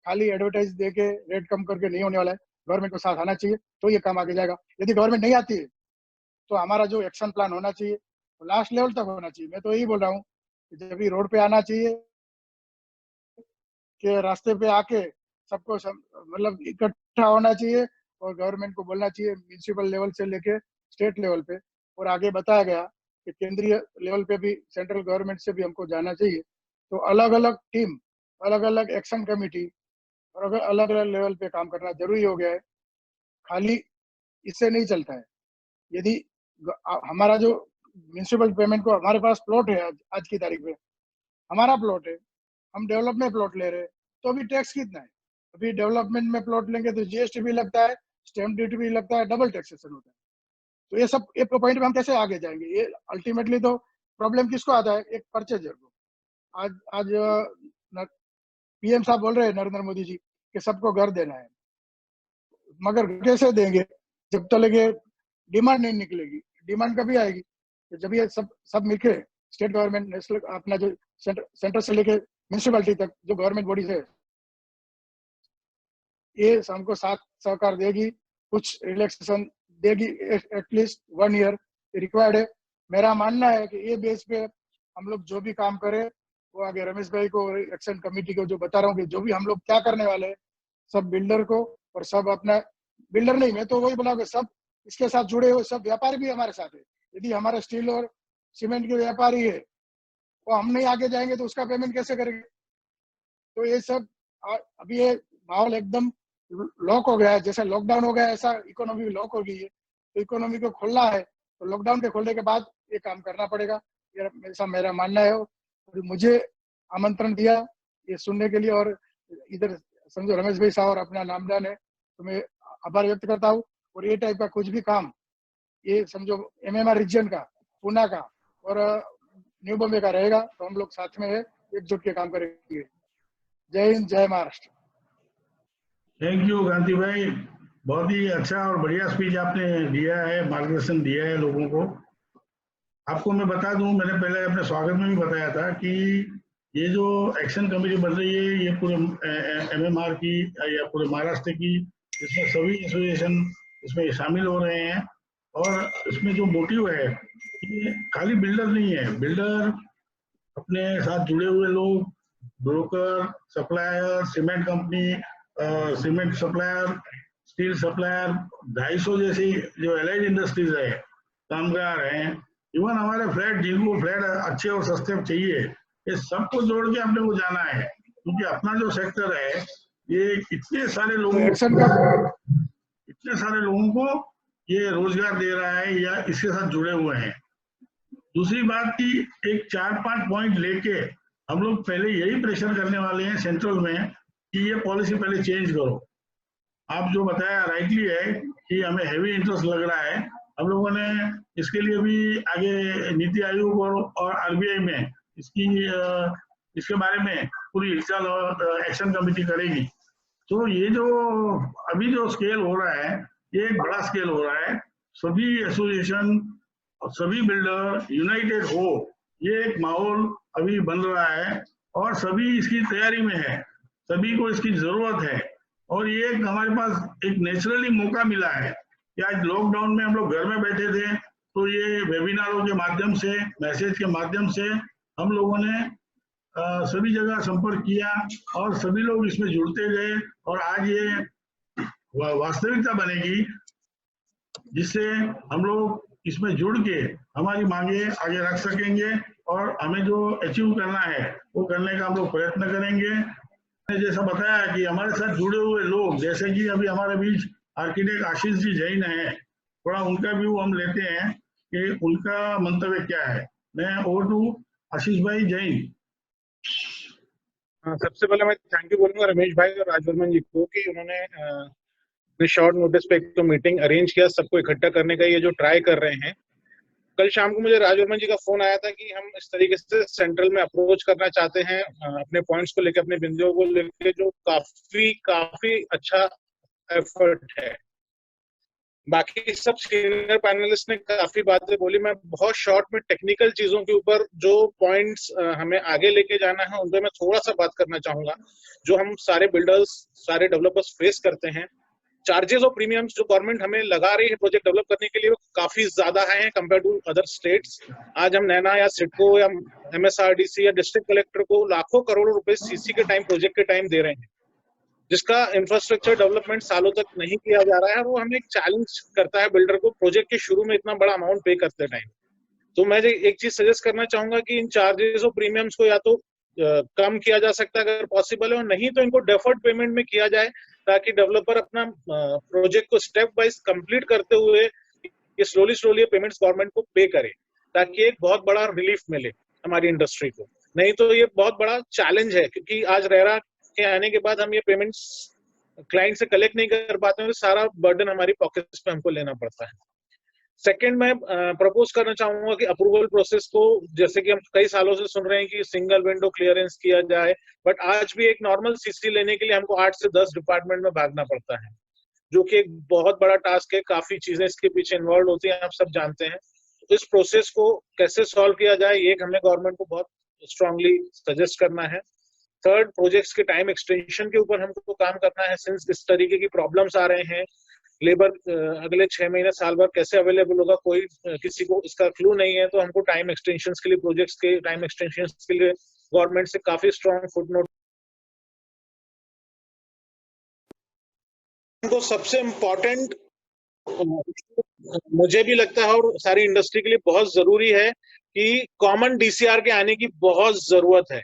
खाली एडवर्टाइज देके रेट कम करके नहीं होने वाला है। गवर्नमेंट को साथ आना चाहिए तो ये काम आगे जाएगा। यदि गवर्नमेंट नहीं आती है तो हमारा जो एक्शन प्लान होना चाहिए तो लास्ट लेवल तक होना चाहिए। मैं तो यही बोल रहा हूँ कि जब भी रोड पे आना चाहिए कि रास्ते पे आके सबको मतलब इकट्ठा होना चाहिए और गवर्नमेंट को बोलना चाहिए, म्यूनिसिपल लेवल से लेके स्टेट लेवल पे। और आगे बताया गया कि केंद्रीय लेवल पे भी, सेंट्रल गवर्नमेंट से भी हमको जाना चाहिए। तो अलग अलग टीम, अलग अलग एक्शन कमेटी और अलग अलग लेवल पे काम करना जरूरी हो गया है। खाली इससे नहीं चलता है। यदि हमारा जो म्यूनिसिपल पेमेंट को, हमारे पास प्लॉट है आज की तारीख में, हमारा प्लॉट है, हम डेवलपमेंट प्लॉट ले रहे हैं, तो अभी टैक्स कितना है? अभी डेवलपमेंट में प्लॉट लेंगे तो जीएसटी भी लगता है, स्टैम्प ड्यूटी भी लगता है, डबल टैक्सेशन होता है। तो ये सब एक पॉइंट में हम कैसे आगे जाएंगे? ये अल्टीमेटली तो प्रॉब्लम किसको आता है? एक परचेजर को। आज पीएम साहब बोल रहे हैं, नरेंद्र मोदी जी, कि सबको घर देना है, मगर कैसे देंगे जब तक लगे डिमांड नहीं निकलेगी? डिमांड कभी आएगी? तो जब ये सब मिलके, स्टेट गवर्नमेंट, नेशनल, अपना जो सेंटर से लेके म्यूनिसिपैलिटी तक जो गवर्नमेंट बॉडीज है, ये हमको साथ सहकार देगी, कुछ रिलैक्सेशन देगी, एटलीस्ट 1 ईयर रिक्वायर्ड है। मेरा मानना है कि ये बेस पे हम लोग जो भी काम करें वो आगे रमेश भाई को, एक्शन कमेटी को जो बता रहा हूँ कि जो भी हम लोग क्या करने वाले हैं, सब बिल्डर को और सब अपना, बिल्डर नहीं, मैं तो वही बोला कि सब इसके साथ जुड़े हुए सब व्यापारी भी हमारे साथ है। यदि हमारे स्टील और सीमेंट के व्यापारी है वो हम नहीं आगे जाएंगे तो उसका पेमेंट कैसे करेंगे? तो ये सब अभी ये माहौल एकदम लॉक हो गया है, जैसे लॉकडाउन हो गया ऐसा इकोनॉमी लॉक हो गई है। तो इकोनॉमी को खोलना है तो लॉकडाउन के खोलने के बाद ये काम करना पड़ेगा, ऐसा मेरा मानना है। और मुझे आमंत्रण दिया ये सुनने के लिए, और इधर समझो रमेश भाई साहब और अपना नामदान है, तो मैं आभार व्यक्त करता हूँ। और ये टाइप का कुछ भी काम, ये समझो एमएमआर रीजन का, पूना का और न्यू बॉम्बे का रहेगा तो हम लोग साथ में एकजुट के काम करेंगे। जय हिंद, जय महाराष्ट्र। थैंक यू गांधी भाई, बहुत ही अच्छा और बढ़िया स्पीच आपने दिया है, मार्गदर्शन दिया है लोगों को। आपको मैं बता दूं, मैंने पहले अपने स्वागत में भी बताया था कि ये जो एक्शन कमेटी बन रही है ये पूरे एमएमआर की या पूरे महाराष्ट्र की, इसमें सभी एसोसिएशन इसमें शामिल हो रहे हैं। और इसमें जो मोटिव है कि खाली बिल्डर नहीं है, बिल्डर अपने साथ जुड़े हुए लोग, broker, supplier, cement company, cement supplier, steel supplier, 250 जैसी जो एलाइड इंडस्ट्रीज है, कामगार हैं, इवन हमारे फ्लैट, जिनको फ्लैट अच्छे और सस्ते चाहिए, ये सबको जोड़ के अपने को जाना है, क्योंकि अपना जो सेक्टर है ये इतने सारे लोगों एक्शन का को ये रोजगार दे रहा है या इसके साथ जुड़े हुए हैं। दूसरी बात की एक 4-5 पॉइंट लेके हम लोग पहले यही प्रेशर करने वाले हैं सेंट्रल में कि ये पॉलिसी पहले चेंज करो। आप जो बताया राइटली है कि हमें हैवी इंटरेस्ट लग रहा है, हम लोगों ने इसके लिए भी आगे नीति आयोग और आरबीआई में इसके बारे में पूरी एक्शन कमेटी करेगी। तो ये जो अभी जो स्केल हो रहा है ये एक बड़ा स्केल हो रहा है, सभी एसोसिएशन और सभी बिल्डर यूनाइटेड हो, ये एक माहौल अभी बन रहा है और सभी इसकी तैयारी में है, सभी को इसकी जरूरत है। और ये एक हमारे पास एक नेचुरली मौका मिला है कि आज लॉकडाउन में हम लोग घर में बैठे थे, तो ये वेबिनारों के माध्यम से, मैसेज के माध्यम से हम लोगों ने सभी जगह संपर्क किया और सभी लोग इसमें जुड़ते गए और आज ये वास्तविकता बनेगी जिससे हम लोग इसमें जुड़ के हमारी मांगे आगे रख सकेंगे और हमें जो अचीव करना है वो करने का हम लोग प्रयत्न करेंगे। मैंने जैसा बताया कि हमारे साथ जुड़े हुए लोग, जैसे कि अभी हमारे बीच आर्किटेक्ट आशीष जी जैन है, थोड़ा उनका व्यू हम लेते हैं कि उनका मंतव्य क्या है। मैं ओवर टू आशीष भाई जैन। सबसे पहले मैं थैंक यू बोलूंगा रमेश भाई और राजवर्मन जी को कि उन्होंने शॉर्ट नोटिस पे एक तो मीटिंग अरेंज किया, सबको इकट्ठा करने का ये जो ट्राई कर रहे हैं। कल शाम को मुझे राजवर्मन जी का फोन आया था कि हम इस तरीके से सेंट्रल में अप्रोच करना चाहते हैं अपने पॉइंट्स को लेकर, अपने बिंदुओं को लेकर, जो काफी अच्छा एफर्ट है। बाकी सब सीनियर पैनलिस्ट ने काफी बातें बोली। मैं बहुत शॉर्ट में टेक्निकल चीजों के ऊपर जो पॉइंट्स हमें आगे लेके जाना है उन पर मैं थोड़ा सा बात करना चाहूंगा। जो हम सारे बिल्डर्स, सारे डेवलपर्स फेस करते हैं, चार्जेस और प्रीमियम्स जो गवर्नमेंट हमें लगा रही है प्रोजेक्ट डेवलप करने के लिए, वो काफी ज्यादा है कंपेयर टू अदर स्टेट्स। आज हम नैना या सिडको या एमएसआरडीसी या डिस्ट्रिक्ट कलेक्टर को लाखों करोड़ों रुपए सीसी के टाइम, प्रोजेक्ट के टाइम दे रहे हैं, जिसका इंफ्रास्ट्रक्चर डेवलपमेंट सालों तक नहीं किया जा रहा है। और वो हमें एक चैलेंज करता है बिल्डर को प्रोजेक्ट के शुरू में इतना बड़ा अमाउंट पे करते टाइम। तो मैं एक चीज सजेस्ट करना चाहूंगा कि इन चार्जेस और प्रीमियम्स को या तो कम किया जा सकता है अगर पॉसिबल है, और नहीं तो इनको डेफर्ड पेमेंट में किया जाए, ताकि डेवलपर अपना प्रोजेक्ट को स्टेप वाइज कंप्लीट करते हुए ये स्लोली पेमेंट्स गवर्नमेंट को पे करे, ताकि एक बहुत बड़ा रिलीफ मिले हमारी इंडस्ट्री को। नहीं तो ये बहुत बड़ा चैलेंज है, क्योंकि आज रेरा के आने के बाद हम ये पेमेंट्स क्लाइंट से कलेक्ट नहीं कर पाते हैं, तो सारा बर्डन हमारी पॉकेट्स पे हमको लेना पड़ता है। सेकंड, मैं प्रपोज करना चाहूंगा कि अप्रूवल प्रोसेस को, जैसे कि हम कई सालों से सुन रहे हैं कि सिंगल विंडो क्लियरेंस किया जाए, बट आज भी एक नॉर्मल सीसी लेने के लिए हमको 8 से 10 डिपार्टमेंट में भागना पड़ता है, जो कि एक बहुत बड़ा टास्क है। काफी चीजें इसके पीछे इन्वॉल्व होती हैं, आप सब जानते हैं। तो इस प्रोसेस को कैसे सॉल्व किया जाए, ये हमें गवर्नमेंट को बहुत स्ट्रांगली सजेस्ट करना है। थर्ड, प्रोजेक्ट्स के टाइम एक्सटेंशन के ऊपर हमको काम करना है। सिंस इस तरीके की प्रॉब्लम्स आ रहे हैं, लेबर अगले 6 महीने साल भर कैसे अवेलेबल होगा, कोई किसी को इसका क्लू नहीं है। तो हमको टाइम एक्सटेंशन के लिए, प्रोजेक्ट्स के टाइम एक्सटेंशन के लिए गवर्नमेंट से काफी स्ट्रॉन्ग फुटनोट। तो सबसे इम्पोर्टेंट मुझे भी लगता है और सारी इंडस्ट्री के लिए बहुत जरूरी है कि कॉमन डीसीआर के आने की बहुत जरूरत है।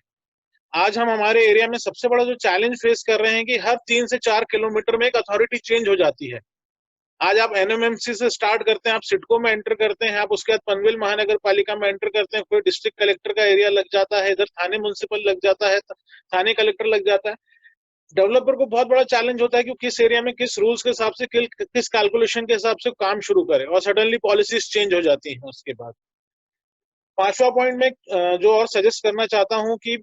आज हम हमारे एरिया में सबसे बड़ा जो चैलेंज फेस कर रहे हैं कि हर 3 से 4 किलोमीटर में एक अथॉरिटी चेंज हो जाती है। आज आप एनएमएमसी से स्टार्ट करते हैं, आप सिडको में एंटर करते हैं, आप उसके बाद पनवेल महानगर पालिका में एंटर करते हैं, फिर डिस्ट्रिक्ट कलेक्टर का एरिया लग जाता है, इधर थाने म्युनिसिपल लग जाता है, थाने कलेक्टर लग जाता है। डेवलपर को बहुत बड़ा चैलेंज होता है कि किस एरिया में किस रूल्स के हिसाब से, किस कैलकुलेशन के हिसाब से काम शुरू करे, और सडनली पॉलिसीज चेंज हो जाती हैं उसके बाद। 5वां पॉइंट में जो और सजेस्ट करना चाहता हूं कि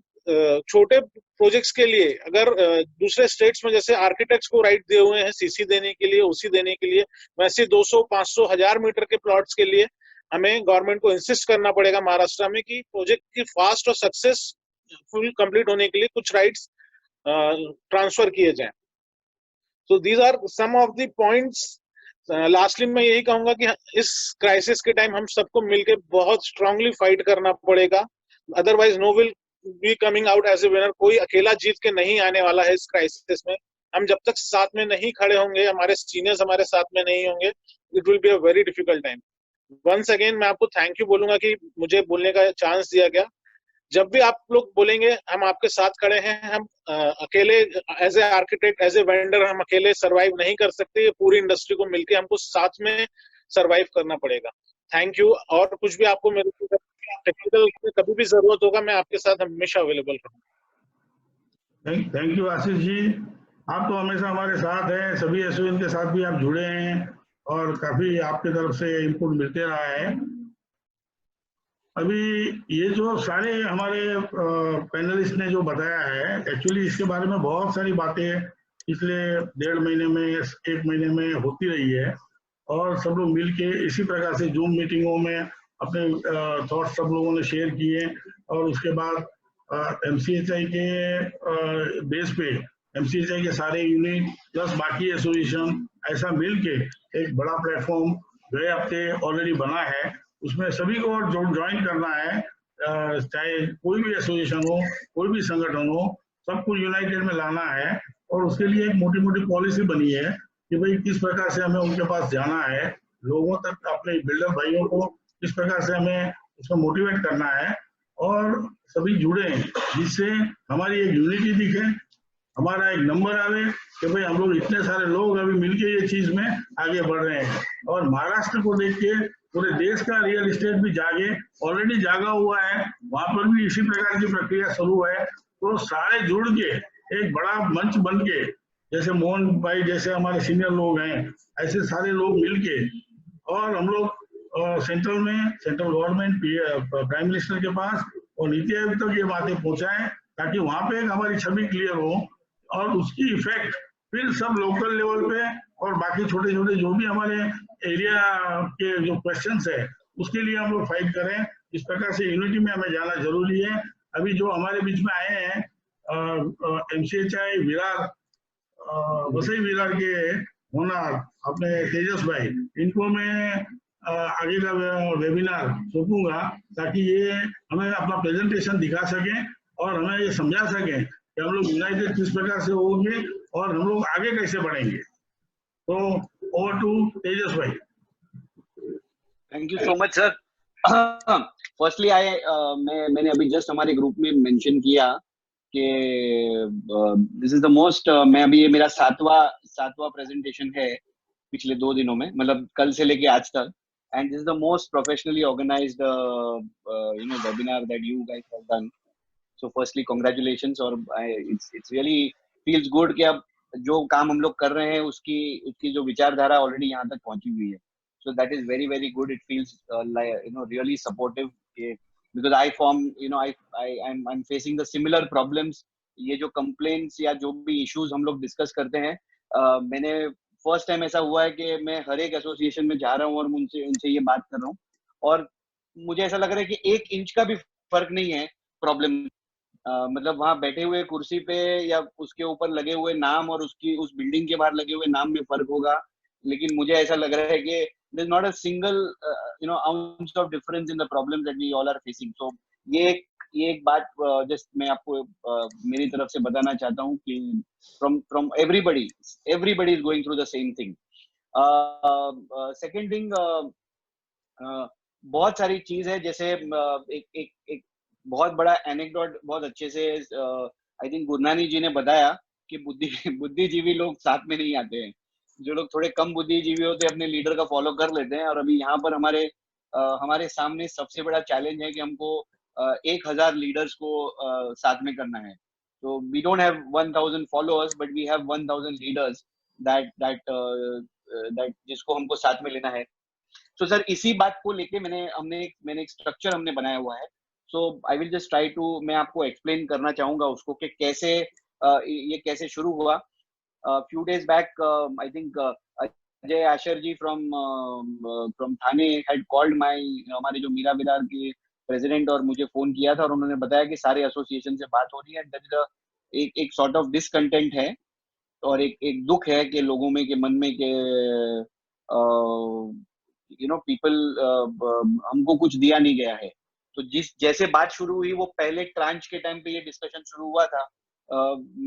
छोटे प्रोजेक्ट्स के लिए अगर दूसरे स्टेट्स में जैसे आर्किटेक्ट्स को राइट दिए हुए हैं सीसी देने के लिए, ओसी देने के लिए, वैसे 200, 500, 1000 मीटर के प्लॉट्स के लिए हमें गवर्नमेंट को इंसिस्ट करना पड़ेगा महाराष्ट्र में कि प्रोजेक्ट की फास्ट और सक्सेसफुल कंप्लीट होने के लिए कुछ राइट्स ट्रांसफर किए जाएं। तो these are some of the points. Lastly मैं यही कहूंगा कि इस क्राइसिस के टाइम हम सबको मिलकर बहुत स्ट्रांगली फाइट करना पड़ेगा, otherwise no will be coming out as a winner. कोई अकेला जीत के नहीं आने वाला है इस क्राइसिस में। हम जब तक साथ में नहीं खड़े होंगे, हमारे सीनियर्स हमारे साथ में नहीं होंगे, it will be a very difficult time. Once again मैं आपको थैंक यू बोलूंगा कि मुझे बोलने का चांस दिया गया। जब भी आप लोग बोलेंगे हम आपके साथ खड़े हैं। हम अकेले as a architect, as a vendor हम अकेले सरवाइव नहीं कर सकते। ये पूरी इंडस्ट्री को मिलकर हमको साथ में सरवाइव करना पड़ेगा। Thank you. और कुछ भी आपको मेरे टेक्निकल कभी भी जरूरत होगा, मैं आपके साथ हमेशा अवेलेबल रहूंगा। थैंक यू आशीष जी, आप तो हमेशा हमारे साथ हैं, सभी एसओएन के साथ भी आप जुड़े हैं और काफी आपकी तरफ से इनपुट मिलते रहा है। अभी ये जो सारे हमारे पैनलिस्ट ने जो बताया है, एक्चुअली इसके बारे में बहुत सारी बातें पिछले 1.5 महीने में, 1 महीने में होती रही है और सब लोग मिलके इसी प्रकार से जूम मीटिंगों में अपने थॉट्स सब लोगों ने शेयर किए और उसके बाद एमसीएचआई के बेस पे एमसीएचआई के सारे यूनिट प्लस बाकी एसोसिएशन ऐसा मिलके एक बड़ा प्लेटफॉर्म गए हफ्ते ऑलरेडी बना है। उसमें सभी को जो ज्वाइन करना है, चाहे कोई भी एसोसिएशन हो, कोई भी संगठन हो, सबको यूनाइटेड में लाना है और उसके लिए एक मोटी मोटी पॉलिसी बनी है कि भाई किस प्रकार से हमें उनके पास जाना है, लोगों तक अपने बिल्डर भाइयों को किस प्रकार से हमें उसमें मोटिवेट करना है और सभी जुड़े जिससे हमारी एक यूनिटी दिखे, हमारा एक नंबर आवे कि भाई हम लोग इतने सारे लोग अभी मिलके ये चीज में आगे बढ़ रहे हैं। और महाराष्ट्र को देख के पूरे देश का रियल एस्टेट भी जागे, ऑलरेडी जागा हुआ है, वहां पर भी इसी प्रकार की प्रक्रिया शुरू है। तो सारे जुड़ के एक बड़ा मंच बन के, जैसे मोहन भाई जैसे हमारे सीनियर लोग हैं, ऐसे सारे लोग मिलके और हम लोग सेंट्रल में, सेंट्रल गवर्नमेंट, प्राइम मिनिस्टर के पास और नीति आयोग तक ये बातें पहुंचाएं ताकि वहां पे एक हमारी छवि क्लियर हो और उसकी इफेक्ट फिर सब लोकल लेवल पे और बाकी छोटे छोटे जो भी हमारे एरिया के जो क्वेश्चंस है उसके लिए हम लोग फाइट करें। इस प्रकार से यूनिटी में हमें जाना जरूरी है। अभी जो हमारे बीच में आए हैं एमसीएचआई विरार, वसई विरार के होनार अपने तेजस भाई, इनको मैं आगे का वेबिनार सौंपूंगा ताकि ये हमें अपना प्रेजेंटेशन दिखा सकें और हमें ये समझा सकें कि हम लोग यूनाइटेड किस प्रकार से होंगे और हम लोग आगे कैसे बढ़ेंगे। तो ओवर टू तेजस भाई। Thank you so much sir. Firstly मैंने अभी जस्ट हमारे ग्रुप में मेंशन किया कि दिस इज द मोस्ट, मैं अभी ये मेरा सातवां प्रेजेंटेशन है पिछले 2 दिनों में, मतलब कल से लेके आज तक, and this is the most professionally organised webinar that you guys have done. So firstly congratulations और इट्स रियली फील्स गुड कि अब जो काम हम लोग कर रहे हैं उसकी जो विचारधारा ऑलरेडी यहाँ तक पहुंची हुई है। So that is very very good. It feels like really supportive because I form I'm facing the similar problems. ये जो complaints या जो भी issues हम लोग discuss करते हैं, मैंने first time ऐसा हुआ है कि मैं हर एक association में जा रहा हूँ और उनसे ये बात कर रहा हूँ और मुझे ऐसा लग रहा है कि 1 इंच का भी फर्क नहीं है प्रॉब्लम। मतलब वहां बैठे हुए कुर्सी पे या उसके ऊपर लगे हुए नाम और उस बिल्डिंग के बाहर लगे हुए नाम में फर्क होगा, लेकिन मुझे ऐसा लग रहा है कि there's not a single ounce of difference in the problems that we all are facing. So ये एक बात just मैं आपको मेरी तरफ से बताना चाहता हूँ कि from everybody is going through the same thing. Second thing, बहुत सारी चीज है, जैसे एक बहुत बड़ा एनेक्डोट बहुत अच्छे से आई थिंक गुरनानी जी ने बताया कि बुद्धिजीवी लोग साथ में नहीं आते हैं। जो लोग थोड़े कम बुद्धिजीवी होते हैं अपने लीडर का फॉलो कर लेते हैं, और अभी यहाँ पर हमारे सामने सबसे बड़ा चैलेंज है कि हमको 1000 लीडर्स को साथ में करना है। तो we don't have 1000 followers but we have 1000 leaders that जिसको हमको साथ में लेना है। तो सर इसी बात को लेके मैंने एक स्ट्रक्चर हमने बनाया हुआ है। So I will just try to, मैं आपको एक्सप्लेन करना चाहूंगा उसको कि कैसे ये कैसे शुरू हुआ। few days back, I think Ajay Asher ji from Thane had called हमारे जो मीरा विरार के प्रेसिडेंट, और मुझे फोन किया था और उन्होंने बताया कि सारे एसोसिएशन से बात हो रही है। एक सॉर्ट ऑफ डिसकंटेंट है और एक दुख है कि लोगों में के मन में के पीपल हमको कुछ दिया नहीं गया है। तो जैसे बात शुरू हुई वो पहले ट्रांच के टाइम पे ये डिस्कशन शुरू हुआ था।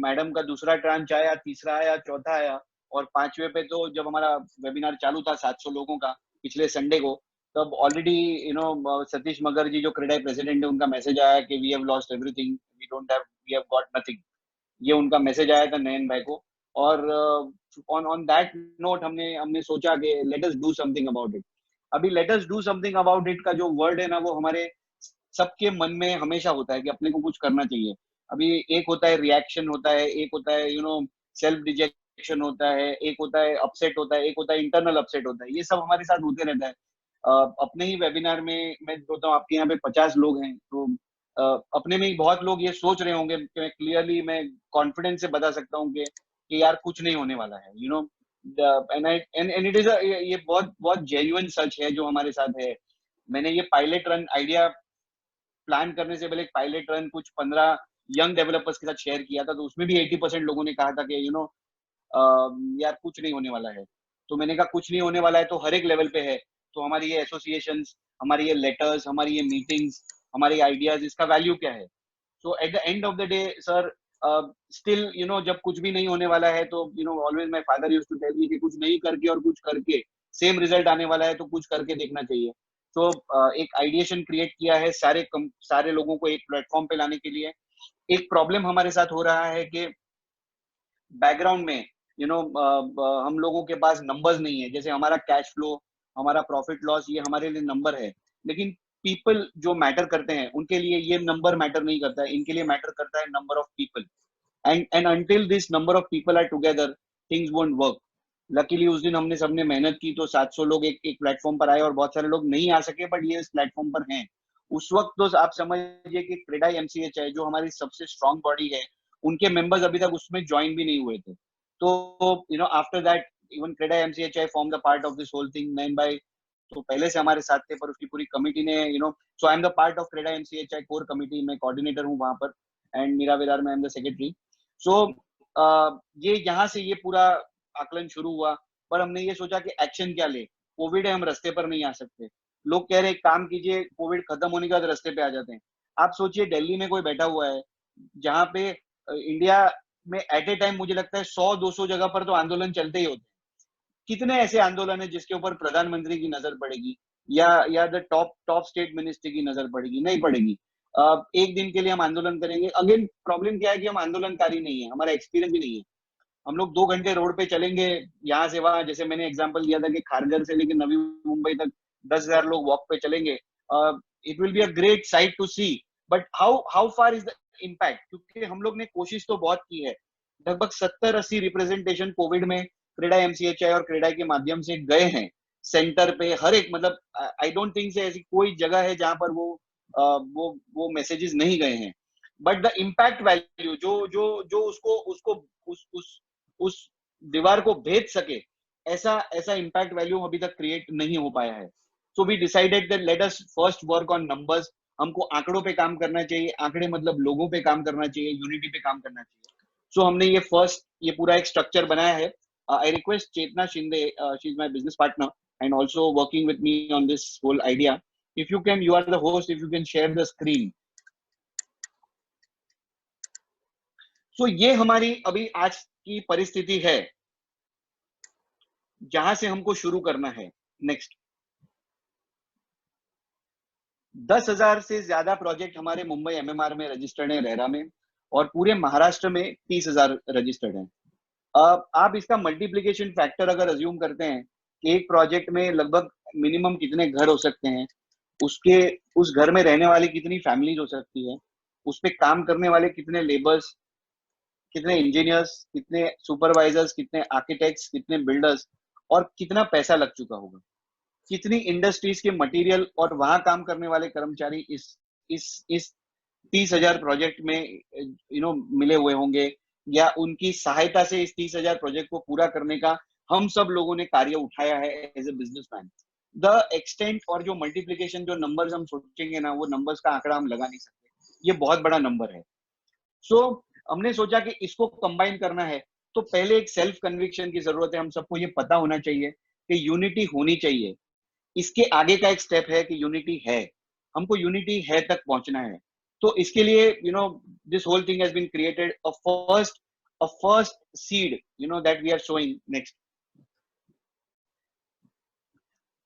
मैडम का दूसरा ट्रांच आया, तीसरा आया, चौथा आया, और 5वें पे तो जब हमारा वेबिनार चालू था 700 लोगों का पिछले संडे को, तब ऑलरेडी सतीश मगर जी जो क्रेडाई प्रेसिडेंट है उनका मैसेज आया कि we have lost everything, we have got nothing. ये उनका मैसेज आया था नयन भाई को। और ऑन दैट नोट हमने हमने सोचा कि let us do something about it. अभी let us do something about it का जो वर्ड है ना, वो हमारे सबके मन में हमेशा होता है कि अपने को कुछ करना चाहिए। अभी एक होता है रिएक्शन होता है, एक होता है सेल्फ डिजेक्शन होता है, एक होता है अपसेट होता है, एक होता है इंटरनल अपसेट होता है। ये सब हमारे साथ होते रहता है। अपने ही वेबिनार में मैं सोचता हूँ आपके यहाँ पे 50 लोग हैं, तो अपने में ही बहुत लोग ये सोच रहे होंगे कि क्लियरली मैं कॉन्फिडेंस से बता सकता हूँ कि यार कुछ नहीं होने वाला है, एंड इट इज ये बहुत बहुत जेन्युइन सच है जो हमारे साथ है। मैंने ये पायलट रन आइडिया प्लान करने से पहले एक पायलट रन कुछ 15 यंग डेवलपर्स के साथ शेयर किया था, तो उसमें भी 80% लोगों ने कहा था कि यार कुछ नहीं होने वाला है। तो मैंने कहा कुछ नहीं होने वाला है तो हर एक लेवल पे है। तो हमारी ये एसोसिएशंस, हमारी ये लेटर्स, हमारी ये मीटिंग्स, हमारी आइडियाज, इसका वैल्यू क्या है? So at the end of the day sir, still जब कुछ भी नहीं होने वाला है तो always my father used to tell me कि कुछ नहीं करके और कुछ करके सेम रिजल्ट आने वाला है, तो कुछ करके देखना चाहिए। तो एक आइडिएशन क्रिएट किया है सारे लोगों को एक प्लेटफॉर्म पे लाने के लिए। एक प्रॉब्लम हमारे साथ हो रहा है कि बैकग्राउंड में हम लोगों के पास नंबर्स नहीं है। जैसे हमारा कैश फ्लो, हमारा प्रॉफिट लॉस, ये हमारे लिए नंबर है, लेकिन पीपल जो मैटर करते हैं उनके लिए ये नंबर मैटर नहीं करता है। इनके लिए मैटर करता है number of people, and until this number of people are together things won't work. Luckily उस दिन हमने सबने मेहनत की तो 700 लोग एक प्लेटफॉर्म पर आए, और बहुत सारे लोग नहीं आ सके बट ये इस प्लेटफॉर्म पर हैं। उस वक्त तो आप समझिए कि क्रेडाई एमसीएचआई जो हमारी सबसे स्ट्रॉन्ग बॉडी है, उनके मेंबर्स अभी तक उसमें ज्वाइन भी नहीं हुए थे। तो after that even CREDAI MCHI form the part of this whole thing. Nayan भाई तो पहले से हमारे साथ थे, पर उसकी पूरी कमिटी ने so I am the part of CREDAI MCHI core committee, मैं कोऑर्डिनेटर हूँ वहां पर, एंड मीरा विरार में I am the secretary. So ये यहाँ से ये पूरा आकलन शुरू हुआ, पर हमने ये सोचा कि एक्शन क्या ले। कोविड है, हम रास्ते पर नहीं आ सकते। लोग कह रहे काम कीजिए, कोविड खत्म होने के बाद रास्ते पे आ जाते हैं। आप सोचिए दिल्ली में कोई बैठा हुआ है जहाँ पे इंडिया में एट ए टाइम मुझे लगता है 100-200 जगह पर तो आंदोलन चलते ही होते हैं। कितने ऐसे आंदोलन है जिसके ऊपर प्रधानमंत्री की नजर पड़ेगी या द टॉप स्टेट मिनिस्टर की नजर पड़ेगी? नहीं पड़ेगी। एक दिन के लिए हम आंदोलन करेंगे। अगेन प्रॉब्लम क्या है कि हम आंदोलनकारी नहीं है, हमारा एक्सपीरियंस भी नहीं है। हम लोग 2 घंटे रोड पे चलेंगे यहाँ से वहां, जैसे मैंने एग्जांपल दिया था कि खारघर से लेकर नवी मुंबई तक 10,000 लोग वॉक पे चलेंगे। It will be a great sight to see, but how far is the impact? क्योंकि हम लोग ने कोशिश तो बहुत की है। लगभग 70-80 रिप्रेजेंटेशन कोविड में क्रेडाई एमसीएचआई और क्रेडाई के माध्यम से गए हैं सेंटर पे। हर एक मतलब आई डोंट थिंक से ऐसी कोई जगह है जहां पर वो मैसेजेस नहीं गए हैं। बट द इम्पैक्ट वैल्यू जो जो जो उसको उसको उस दीवार को भेद सके, ऐसा ऐसा इम्पैक्ट वैल्यू अभी तक क्रिएट नहीं हो पाया है। So we decided that let us first work on numbers. हमको आंकड़ों पे काम करना चाहिए, आंकड़े मतलब लोगों पे काम करना चाहिए, यूनिटी पे काम करना चाहिए। सो हमने ये पूरा एक स्ट्रक्चर बनाया है। I request Chetna Shinde, she is my business partner and also working with me on this whole idea. If you can, you are the host, if you can share the screen. So ये हमारी अभी आज की परिस्थिति है जहां से हमको शुरू करना है। नेक्स्ट 10,000 से ज्यादा प्रोजेक्ट हमारे मुंबई एमएमआर में रजिस्टर्ड है, रेरा में, और पूरे महाराष्ट्र में 30,000 रजिस्टर्ड है। आप इसका मल्टीप्लिकेशन फैक्टर अगर अज्यूम करते हैं कि एक प्रोजेक्ट में लगभग मिनिमम कितने घर हो सकते हैं, उस घर में रहने वाली कितनी फैमिलीज हो सकती है, उस पे काम करने वाले कितने लेबर्स, कितने इंजीनियर्स, कितने सुपरवाइजर्स, कितने आर्किटेक्ट्स, कितने बिल्डर्स, और कितना पैसा लग चुका होगा, कितनी इंडस्ट्रीज के मटेरियल और वहां काम करने वाले कर्मचारी इस 30,000 प्रोजेक्ट में मिले हुए होंगे, या उनकी सहायता से इस 30,000 प्रोजेक्ट को पूरा करने का हम सब लोगों ने कार्य उठाया है as a businessman. The extent और जो मल्टीप्लिकेशन, जो नंबर्स हम सोचेंगे ना, वो नंबर्स का आंकड़ा हम लगा नहीं सकते। ये बहुत बड़ा नंबर है। सो हमने सोचा कि इसको कंबाइन करना है, तो पहले एक सेल्फ कन्विक्शन की जरूरत है। हम सबको ये पता होना चाहिए कि यूनिटी होनी चाहिए। इसके आगे का एक स्टेप है कि यूनिटी है, हमको यूनिटी है तक पहुंचना है। तो इसके लिए this whole thing has been created a first seed that we are showing. Next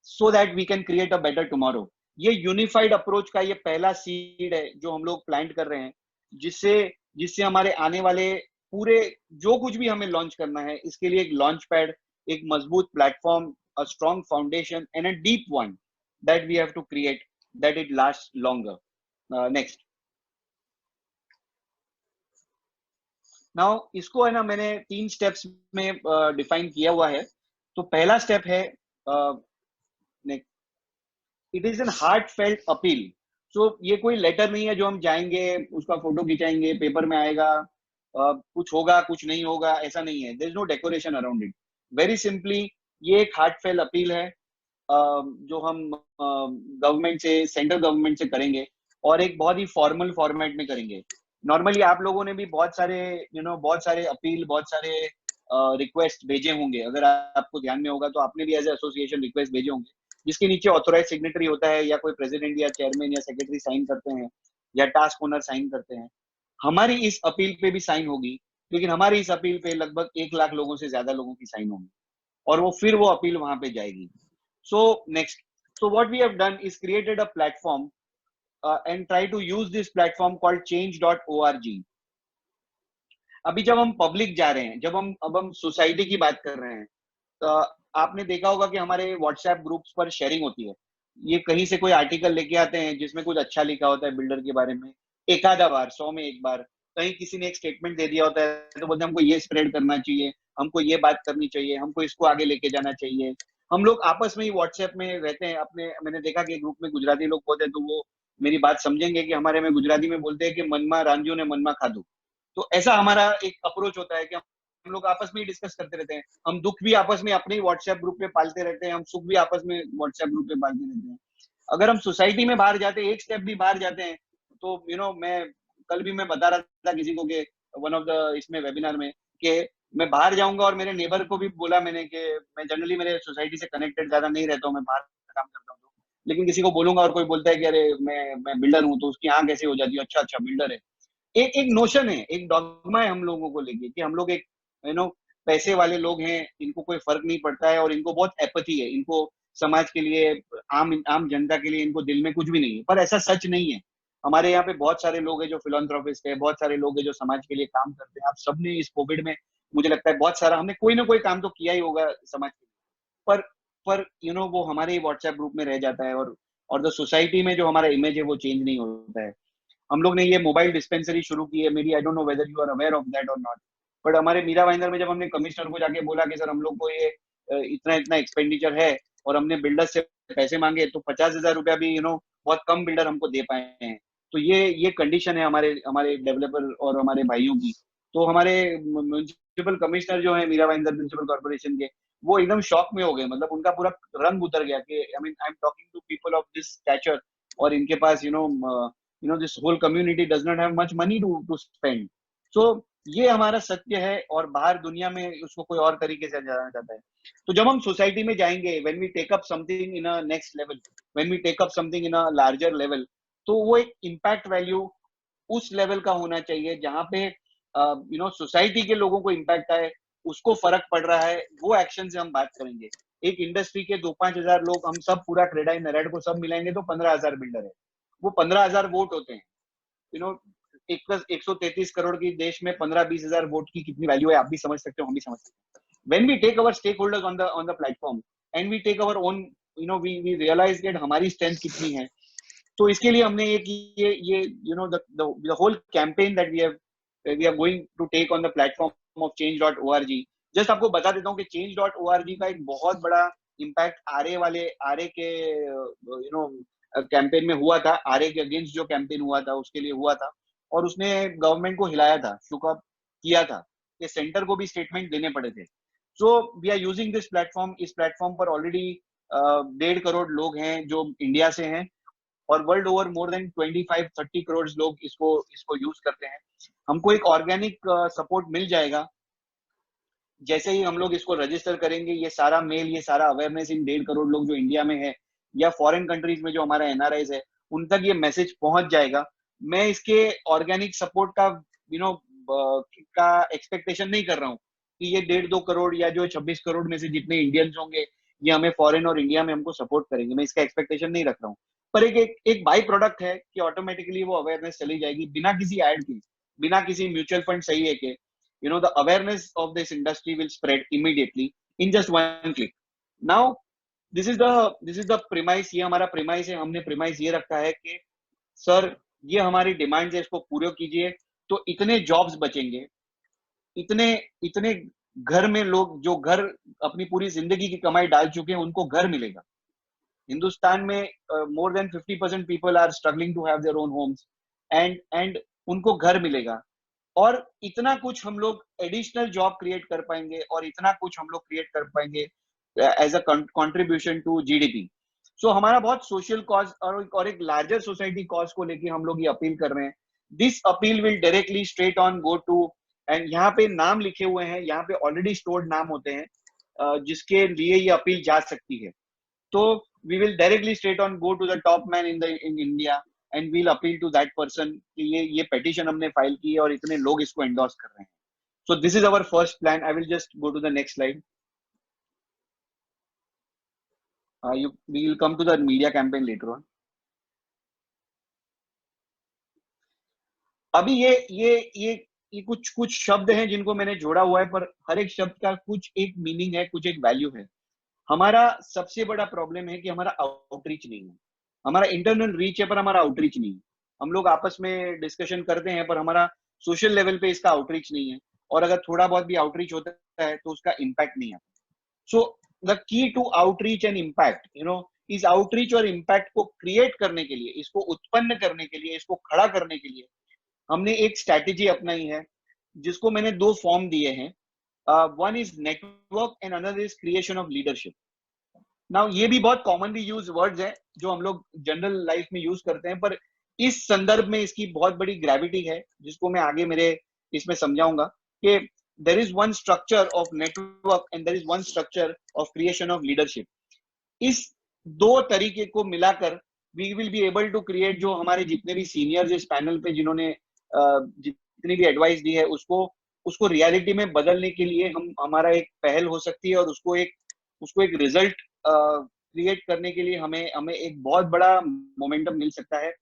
so that we can create a better tomorrow. ये यूनिफाइड अप्रोच का ये पहला सीड है जो हम लोग प्लांट कर रहे हैं, जिससे जिससे हमारे आने वाले पूरे जो कुछ भी हमें लॉन्च करना है, इसके लिए एक लॉन्च पैड, एक मजबूत platform, a strong foundation and a deep one that we have to create, that it last longer. Next. Now इसको है ना मैंने 3 स्टेप्स में डिफाइन किया हुआ है. तो पहला स्टेप है it is an heartfelt appeal. So ये कोई लेटर नहीं है जो हम जाएंगे, उसका फोटो खिंचाएंगे, पेपर में आएगा, कुछ होगा कुछ नहीं होगा, ऐसा नहीं है. There is no decoration around it. Very simply ये एक हार्टफेल्ट अपील है जो हम गवर्नमेंट से, सेंट्रल गवर्नमेंट से करेंगे और एक बहुत ही फॉर्मल फॉर्मेट में करेंगे. नॉर्मली आप लोगों ने भी बहुत सारे बहुत सारे अपील, बहुत सारे रिक्वेस्ट भेजे होंगे. अगर आपको ध्यान में होगा तो आपने भी एज एसोसिएशन रिक्वेस्ट भेजे होंगे, जिसके नीचे ऑथोराइज सिग्नेटरी होता है या कोई प्रेसिडेंट या चेयरमैन या सेक्रेटरी साइन करते हैं या टास्क ओनर साइन करते हैं. हमारी इस अपील पे भी साइन होगी, लेकिन हमारी इस अपील पे लगभग 1 लाख लोगों से ज्यादा लोगों की साइन होगी और फिर वो अपील वहां पे जाएगी. So next, so what we have done is created a platform and try to use this platform called change.org. अभी जब हम पब्लिक जा रहे हैं, अब हम सोसाइटी की बात कर रहे हैं, तो आपने देखा होगा कि हमारे व्हाट्सएप ग्रुप्स पर शेयरिंग होती है. ये कहीं से कोई आर्टिकल लेके आते हैं जिसमें कुछ अच्छा लिखा होता है बिल्डर के बारे में, एक आधा बार, 100 में एक बार. कहीं किसी ने एक स्टेटमेंट दे दिया होता है तो बोलते हैं हमको ये स्प्रेड करना चाहिए, हमको ये बात करनी चाहिए, हमको इसको आगे लेके जाना चाहिए. हम लोग आपस में ही व्हाट्सएप में रहते हैं अपने. मैंने देखा कि ग्रुप में गुजराती लोग होते हैं तो वो मेरी बात समझेंगे कि हमारे में गुजराती में बोलते हैं कि मनमा रांझू ने मनमा खाधू. तो ऐसा हमारा एक अप्रोच होता है कि हम लोग आपस में ही डिस्कस करते रहते हैं. हम दुख भी आपस में अपने व्हाट्सएप ग्रुप पे पालते रहते हैं, हम सुख भी आपस में व्हाट्सएप ग्रुप पे पालते रहते हैं. अगर हम सोसाइटी में बाहर जाते हैं, एक स्टेप भी बाहर जाते हैं, तो मैं कल भी मैं बता रहा था किसी को कि वन ऑफ द इसमें वेबिनार में कि मैं बाहर जाऊंगा और मेरे नेबर को भी बोला मैंने कि मैं जनरली मेरे सोसाइटी से कनेक्टेड ज्यादा नहीं रहता हूँ, मैं बाहर काम करता हूँ, लेकिन किसी को बोलूंगा और कोई बोलता है कि अरे मैं बिल्डर हूँ, तो उसकी आंख ऐसे हो जाती है, अच्छा अच्छा बिल्डर है. एक नोशन है, एक डॉगमा है हम लोगों को लेके कि हम लोग एक पैसे वाले लोग हैं, इनको कोई फर्क नहीं पड़ता है और इनको बहुत एपैथी है, इनको समाज के लिए, आम जनता के लिए इनको दिल में कुछ भी नहीं है. पर ऐसा सच नहीं है. हमारे यहाँ पे बहुत सारे लोग हैं जो फिलैंथ्रोपिस्ट है, बहुत सारे लोग हैं जो समाज के लिए काम करते हैं. आप सबने इस कोविड में मुझे लगता है बहुत सारा हमने कोई ना कोई काम तो किया ही होगा समाज के लिए, पर वो हमारे व्हाट्सएप ग्रुप में रह जाता है और द सोसाइटी में जो हमारा इमेज है वो चेंज नहीं होता है. हम लोग ने ये मोबाइल डिस्पेंसरी शुरू की है, मेरी I don't know whether you are aware of that और नॉट, बट हमारे मीरा भाईंदर में जब हमने कमिश्नर को जाके बोला कि सर हम लोग को ये इतना एक्सपेंडिचर है और हमने बिल्डर से पैसे मांगे, तो 50,000 रुपया भी बहुत कम बिल्डर हमको दे पाए हैं. तो ये कंडीशन है हमारे डेवलपर और हमारे भाइयों की. तो हमारे म्युनिसिपल कमिश्नर जो है मीरा भाईंदर म्युनिसिपल कॉर्पोरेशन के, वो एकदम शॉक में हो गए. मतलब उनका पूरा रंग उतर गया कि I am talking to people of this stature और इनके पास this whole community does not have much money to spend. So ये हमारा सत्य है और बाहर दुनिया में उसको कोई और तरीके से जाना चाहता है. तो जब हम सोसाइटी में जाएंगे, when we take up something in a next level, when we take up something in a larger level, तो वो एक impact value उस लेवल का होना चाहिए जहाँ पे सोसाइटी के लोगों को इम्पैक्ट आए, उसको फर्क पड़ रहा है, वो एक्शन से हम बात करेंगे. एक इंडस्ट्री के 2-5 हजार लोग, हम सब पूरा क्रेडाई नेरेड को सब मिलाएंगे तो 15,000 बिल्डर है. वो 15,000 वोट होते हैं. 133 करोड़ की देश में 15-20 हजार वोट की कितनी वैल्यू है, आप भी समझ सकते हो, हम भी समझ सकते हैं. When we take our stakeholders on the platform and we take our own, we realize that हमारी स्ट्रेंथ कितनी है. तो इसके लिए हमने ये the whole campaign that we are going to take on the platform of change.org. Just आपको बता देता हूँ कि change.org का एक बहुत बड़ा इम्पैक्ट आरए के कैंपेन में हुआ था. आरए के अगेंस्ट जो कैंपेन हुआ था उसके लिए हुआ था और उसने गवर्नमेंट को हिलाया था, शुक अप किया था कि सेंटर को भी स्टेटमेंट देने पड़े थे. So we are using this platform. इस प्लेटफॉर्म पर ऑलरेडी 1.5 करोड़ लोग हैं जो इंडिया से हैं और world over more than 25-30 crore लोग इसको यूज करते हैं. हमको एक ऑर्गेनिक सपोर्ट मिल जाएगा जैसे ही हम लोग इसको रजिस्टर करेंगे. ये सारा मेल, ये सारा अवेयरनेस इन 1.5 करोड़ लोग जो इंडिया में है या फॉरेन कंट्रीज में जो हमारा एनआरआईज है, उन तक ये मैसेज पहुंच जाएगा. मैं इसके ऑर्गेनिक सपोर्ट का का एक्सपेक्टेशन नहीं कर रहा हूँ कि ये 1.5-2 करोड़ या जो 26 करोड़ में से जितने इंडियंस होंगे ये हमें फॉरेन और इंडिया में हमको सपोर्ट करेंगे, मैं इसका एक्सपेक्टेशन नहीं रख रहा हूँ। पर एक बाई प्रोडक्ट है कि ऑटोमेटिकली वो अवेयरनेस चली जाएगी बिना किसी एड के, बिना किसी म्यूचुअल फंड सही है कि the awareness of this industry will spread immediately in just one click. Now this is the premise, ये हमारा premise है। हमने premise ये रखा है कि सर ये हमारी डिमांड है, इसको पूरे कीजिए तो इतने जॉब्स बचेंगे, इतने घर में लोग जो घर अपनी पूरी जिंदगी की कमाई डाल चुके हैं उनको घर मिलेगा। हिंदुस्तान में more than 50% people are struggling to have their own homes and उनको घर मिलेगा, और इतना कुछ हम लोग एडिशनल जॉब क्रिएट कर पाएंगे, और इतना कुछ हम लोग क्रिएट कर पाएंगे as a contribution to GDP. So हमारा बहुत सोशल कॉज और एक लार्जर सोसाइटी कॉज को लेके हम लोग ये अपील कर रहे हैं। This appeal will directly straight on go to, and यहाँ पे नाम लिखे हुए हैं, यहाँ पे ऑलरेडी स्टोर्ड नाम होते हैं जिसके लिए ये अपील जा सकती है। तो we will directly straight on go to the top man in India and we'll appeal to that person कि ये पेटिशन हमने फाइल की है और इतने लोग इसको एंडोर्स कर रहे हैं। So this is our first plan. I will just go to the next slide. We will come to the media campaign later on. अभी ये कुछ शब्द हैं जिनको मैंने जोड़ा हुआ है, पर हर एक शब्द का कुछ एक मीनिंग है, कुछ एक वैल्यू है। हमारा सबसे बड़ा प्रॉब्लम है कि हमारा आउटरीच नहीं है। हमारा इंटरनल रीच है पर हमारा आउटरीच नहीं है। हम लोग आपस में डिस्कशन करते हैं पर हमारा सोशल लेवल पे इसका आउटरीच नहीं है, और अगर थोड़ा बहुत भी आउटरीच होता है तो उसका इम्पैक्ट नहीं आता। So the key to outreach and impact, इस आउटरीच और इम्पैक्ट को क्रिएट करने के लिए, इसको उत्पन्न करने के लिए, इसको खड़ा करने के लिए हमने एक स्ट्रैटेजी अपनाई है जिसको मैंने 2 फॉर्म दिए हैं। One is network and another is creation of leadership. Now ये भी बहुत कॉमनली यूज वर्ड्स हैं जो हम लोग जनरल लाइफ में यूज करते हैं, पर इस संदर्भ में इसकी बहुत बड़ी ग्रेविटी है जिसको मैं आगे मेरे इसमें समझाऊंगा कि there is one structure of network and there is one structure of creation of leadership. इस 2 तरीके को मिलाकर we will be able to create, जो हमारे जितने भी सीनियर्स इस पैनल पे जिन्होंने जितनी भी एडवाइस दी है उसको रियलिटी में बदलने के लिए हमारा एक पहल हो सकती है, और उसको एक रिजल्ट क्रिएट करने के लिए हमें एक बहुत बड़ा मोमेंटम मिल सकता है।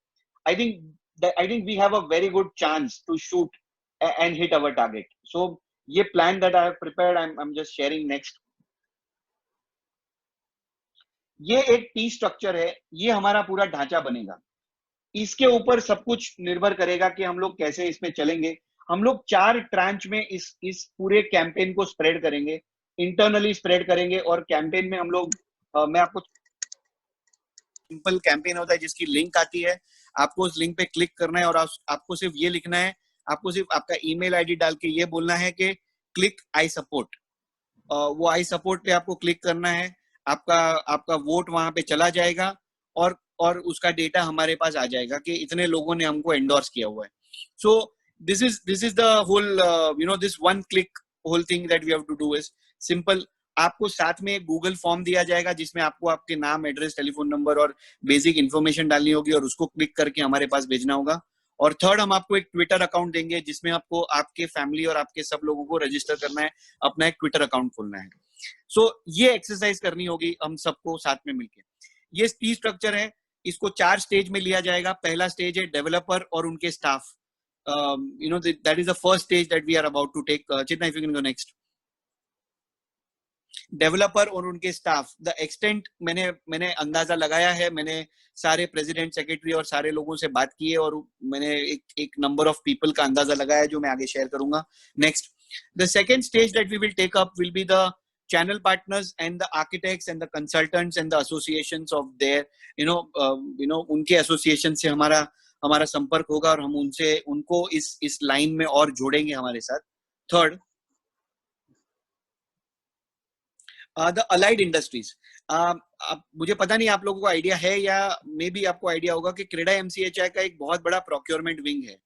I think we have a very good chance to shoot and hit our target. So ये plan that I have prepared, I am just sharing next. ये एक टी स्ट्रक्चर है, ये हमारा पूरा ढांचा बनेगा। इसके ऊपर सब कुछ निर्भर करेगा कि हम लोग कैसे इसमें चलेंगे। हम लोग 4 ट्रांच में इस पूरे कैंपेन को स्प्रेड करेंगे, इंटरनली स्प्रेड करेंगे, और कैंपेन में हम लोग मैं आपको सिंपल कैंपेन होता है जिसकी लिंक आती है, आपको उस लिंक पे क्लिक करना है और आपको सिर्फ ये लिखना है, आपको सिर्फ आपका ईमेल आईडी डाल के ये बोलना है कि क्लिक आई सपोर्ट। वो आई सपोर्ट पे आपको क्लिक करना है, आपका वोट वहां पे चला जाएगा और उसका डेटा हमारे पास आ जाएगा कि इतने लोगों ने हमको एंडोर्स किया हुआ है। So this is the whole this one click whole thing that we have to do is simple. आपको साथ में एक गूगल फॉर्म दिया जाएगा जिसमें आपको आपके नाम, एड्रेस, टेलीफोन नंबर और बेसिक इन्फॉर्मेशन डालनी होगी और उसको क्लिक करके हमारे पास भेजना होगा। और थर्ड, हम आपको एक ट्विटर अकाउंट देंगे जिसमें आपको आपके फैमिली और आपके सब लोगों को रजिस्टर करना है, अपना एक ट्विटर अकाउंट खोलना है। सो ये एक्सरसाइज करनी होगी हम सबको साथ में मिलके। ये टी स्ट्रक्चर है, इसको 4 स्टेज में लिया जाएगा। पहला स्टेज है डेवलपर और उनके staff. That is the first stage that we are about to take. Chitna, if you can go next. Developer और उनके स्टाफ, द एक्सटेंट मैंने अंदाजा लगाया है। मैंने सारे प्रेसिडेंट, सेक्रेटरी और सारे लोगों से बात की है और मैंने एक नंबर ऑफ पीपल का अंदाजा लगाया जो मैं आगे शेयर करूंगा। Next, the second stage that we will take up will be the channel partners and the architects and the consultants and the associations of their उनके एसोसिएशन से हमारा संपर्क होगा और हम उनको इस लाइन में और जोड़ेंगे हमारे साथ। Third, the allied industries. मुझे पता नहीं आप लोगों को आइडिया है या मे बी आपको आइडिया होगा कि क्रेडा MCHI का एक बहुत बड़ा प्रोक्योरमेंट विंग है।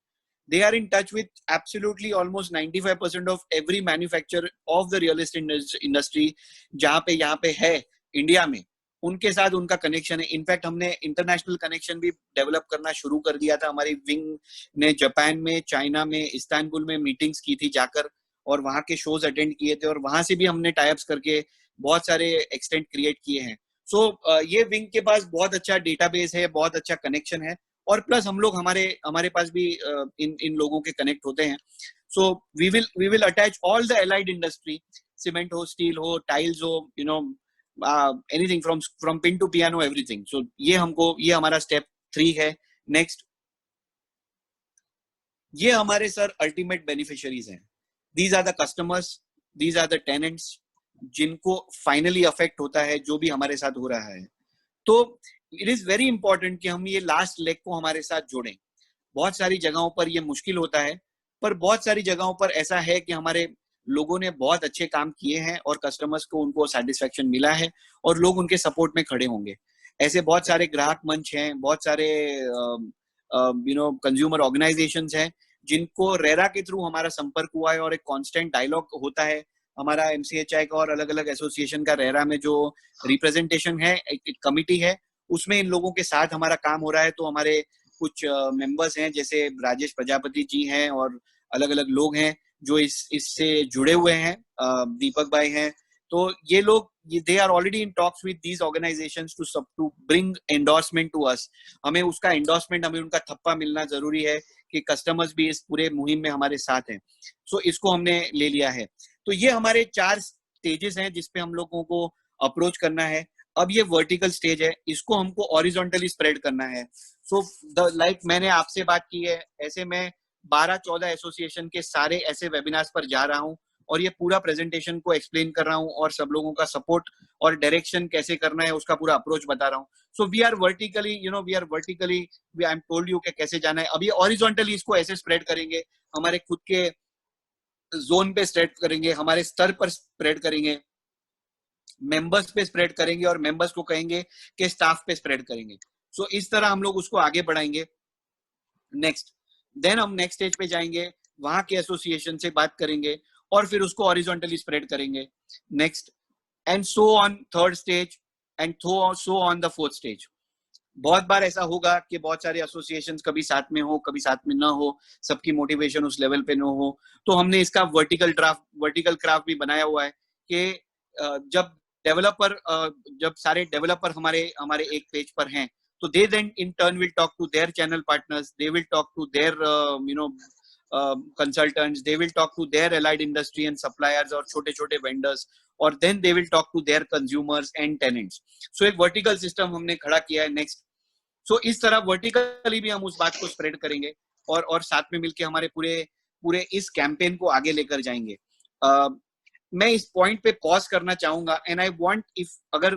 They are in touch with absolutely almost 95% of every manufacturer of the real estate industry जहाँ पे है इंडिया में, उनके साथ उनका कनेक्शन है। इनफैक्ट हमने इंटरनेशनल कनेक्शन भी डेवलप करना शुरू कर दिया था। हमारी विंग ने जापान में, चाइना में, इस्तांबुल में मीटिंग्स की थी जाकर और वहाँ के शोज अटेंड किए थे और वहां से भी हमने टाइप्स करके बहुत सारे एक्सटेंट क्रिएट किए हैं। सो ये विंग के पास बहुत अच्छा डेटाबेस है, बहुत अच्छा कनेक्शन है, और प्लस हम लोग हमारे पास भी इन लोगों के कनेक्ट होते हैं। So we will attach all the allied industry, cement हो, स्टील हो, टाइल्स हो, anything from pin to piano, everything. So ये हमारा स्टेप 3 है। नेक्स्ट, ये हमारे सर अल्टीमेट बेनिफिशियरीज हैं। These are the customers, these are the tenants जिनको फाइनली अफेक्ट होता है जो भी हमारे साथ हो रहा है। तो इट इज वेरी इंपॉर्टेंट कि हम ये लास्ट लेग को हमारे साथ जोड़ें। बहुत सारी जगहों पर ये मुश्किल होता है, पर बहुत सारी जगहों पर ऐसा है कि हमारे लोगों ने बहुत अच्छे काम किए हैं और कस्टमर्स को उनको सेटिस्फेक्शन मिला है और लोग उनके सपोर्ट में खड़े होंगे। ऐसे बहुत सारे ग्राहक मंच हैं, बहुत सारे कंज्यूमर ऑर्गेनाइजेशंस हैं जिनको रेरा के थ्रू हमारा संपर्क हुआ है और एक कांस्टेंट डायलॉग होता है हमारा एमसीएचआई का और अलग अलग एसोसिएशन का। रेरा में जो रिप्रेजेंटेशन है, एक कमिटी है, उसमें इन लोगों के साथ हमारा काम हो रहा है। तो हमारे कुछ मेंबर्स हैं, जैसे राजेश प्रजापति जी हैं और अलग अलग लोग हैं जो इससे जुड़े हुए हैं, दीपक भाई हैं। तो ये लोग they are already in talks with these organisations to bring endorsement to us. हमें उसका एंडोर्समेंट, हमें उनका थप्पा मिलना जरूरी है कि कस्टमर्स भी इस पूरे मुहिम में हमारे साथ हैं। सो इसको हमने ले लिया है। तो ये हमारे 4 स्टेजेस हैं जिसपे हम लोगों को अप्रोच करना है। अब ये वर्टिकल स्टेज है, इसको हमको ऑरिजोंटली स्प्रेड करना है। सो लाइक मैंने आपसे बात की है, ऐसे मैं 12-14 एसोसिएशन के सारे ऐसे वेबिनार्स पर जा रहा हूँ और ये पूरा प्रेजेंटेशन को एक्सप्लेन कर रहा हूँ और सब लोगों का सपोर्ट और डायरेक्शन कैसे करना है उसका पूरा अप्रोच बता रहा हूँ। So we are vertically I am told you कि कैसे जाना है। अभी ऑरिजोंटली इसको ऐसे स्प्रेड करेंगे, हमारे खुद के जोन पे स्प्रेड करेंगे, हमारे स्तर पर स्प्रेड करेंगे, मेंबर्स पे स्प्रेड करेंगे और मेंबर्स को कहेंगे कि स्टाफ पे स्प्रेड करेंगे। सो इस तरह हम लोग उसको आगे बढ़ाएंगे। नेक्स्ट, देन हम नेक्स्ट स्टेज पे जाएंगे, वहां के एसोसिएशन से बात करेंगे और फिर उसको हॉरिजॉन्टली स्प्रेड करेंगे। Next, and so on third stage, and so on the fourth stage. बहुत बार ऐसा होगा कि बहुत सारे एसोसिएशंस कभी साथ में हो, कभी साथ में ना हो, सबकी मोटिवेशन उस लेवल पे ना हो। तो हमने इसका वर्टिकल क्राफ्ट भी बनाया हुआ है कि जब सारे डेवलपर हमारे एक पेज पर हैं, तो they then in turn will talk to their channel partners, they will talk to their consultants, they will talk to their allied industry and suppliers और छोटे वेंडर्स, और then they will talk to their consumers and tenants. So एक वर्टिकल सिस्टम हमने खड़ा किया है। नेक्स्ट, सो इस तरह वर्टिकली भी हम उस बात को स्प्रेड करेंगे और साथ में मिलके हमारे पूरे इस कैंपेन को आगे लेकर जाएंगे। मैं इस पॉइंट पे पॉज करना चाहूंगा एंड आई वांट, इफ अगर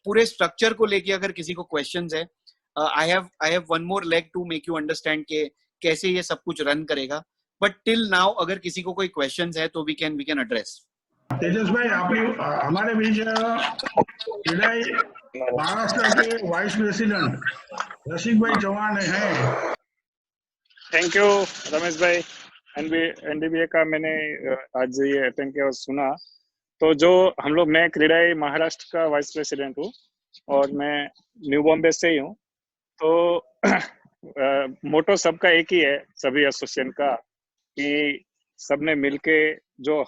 पूरे स्ट्रक्चर को लेके अगर किसी को क्वेश्चंस है, I have one more leg to make you understand के कैसे ये सब कुछ रन करेगा। बट टिल नाउ अगर किसी को कोई क्वेश्चंस है तो वी कैन एड्रेस। तेजस भाई, आप हमारे बीच महाराष्ट्र के वाइस प्रेसिडेंट रसिक भाई चौहान हैं। थैंक यू रमेश भाई। एनडीबीए का मैंने आज ये अटेंड किया और सुना। तो जो हम लोग, मैं क्रीडाई महाराष्ट्र का वाइस प्रेसिडेंट हूँ और मैं न्यू बॉम्बे से ही हूँ। तो मोटो सबका एक ही है, सभी एसोसिएशन का, कि सबने मिलके जो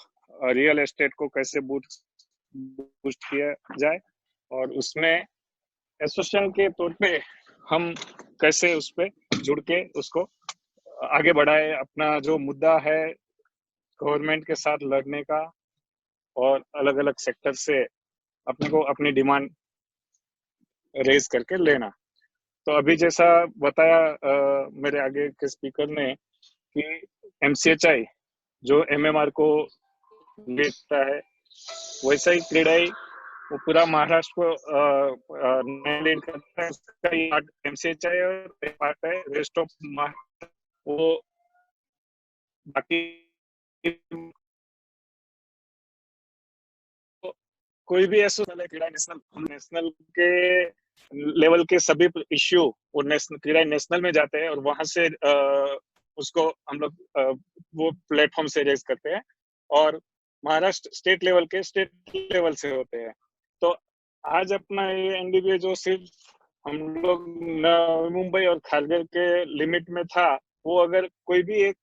रियल एस्टेट को कैसे बूस्ट किया जाए और उसमें एसोसिएशन के तौर पे हम कैसे उस पे जुड़ के उसको आगे बढ़ाए। अपना जो मुद्दा है गवर्नमेंट के साथ लड़ने का और अलग अलग सेक्टर से अपने को अपनी डिमांड रेज करके लेना। तो अभी जैसा बताया मेरे आगे के स्पीकर ने कि एमसीएचआई जो एमएमआर को लेता है, वैसा ही क्रीडाई वो पूरा महाराष्ट्र को लीड करता है। उसका एमसीएचआई और पार्ट है रेस्ट ऑफ वो बाकी कोई भी एसोसिएशन है क्रीडाई नेशनल के लेवल के सभी इश्यू और क्रीडाई नेशनल में जाते हैं और वहां से उसको हम लोग वो प्लेटफॉर्म से रेज करते हैं और महाराष्ट्र स्टेट लेवल से होते हैं। तो आज अपना ये एनडीबीए जो सिर्फ हम लोग मुंबई और खारघर के लिमिट में था, वो अगर कोई भी एक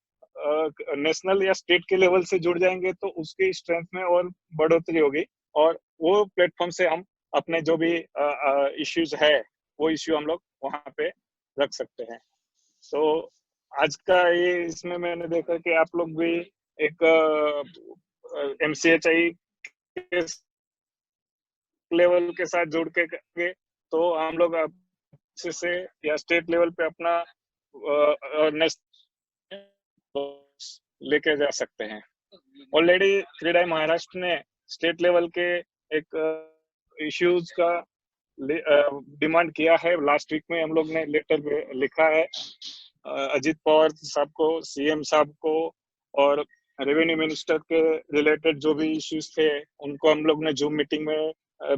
नेशनल या स्टेट के लेवल से जुड़ जाएंगे तो उसकी स्ट्रेंथ में और बढ़ोतरी होगी और वो प्लेटफॉर्म से हम अपने जो भी इश्यूज है वो इश्यू हम लोग वहाँ पे रख सकते हैं। तो आज का ये इसमें मैंने देखा कि आप लोग भी एक MCHI के लेवल के साथ जुड़ के करेंगे तो हम लोग अच्छे से या स्टेट लेवल पे अपना अवेयरनेस लेके जा सकते हैं। ऑलरेडी क्रीडाई महाराष्ट्र ने स्टेट लेवल के एक इश्यूज का डिमांड किया है। लास्ट वीक में हम लोग ने लेटर लिखा है अजीत पवार साहब को, CM साहब को, और रेवेन्यू मिनिस्टर के रिलेटेड जो भी इश्यूज थे उनको हम लोग ने जूम मीटिंग में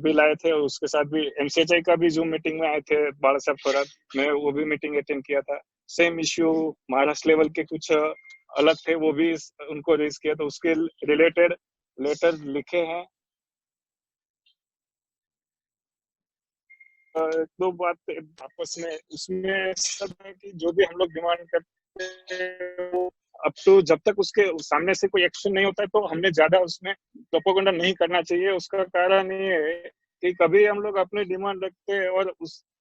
भी लाए थे। उसके साथ भी MCHI का भी जूम मीटिंग में आए थे, बाला साहब थोरात, मैं वो भी मीटिंग अटेंड किया था। सेम इश्यू महाराष्ट्र लेवल के कुछ अलग थे, वो भी उनको रेज किया, तो उसके रिलेटेड लेटर लिखे हैं। एक दो बात आपस में उसमें सब है कि जो भी हम लोग डिमांड करते हैं वो अब तो जब तक उसके सामने से कोई एक्शन नहीं होता है तो हमने ज्यादा उसमें प्रोपेगेंडा नहीं करना चाहिए। उसका कारण ये है कि कभी हम लोग अपनी डिमांड रखते हैं और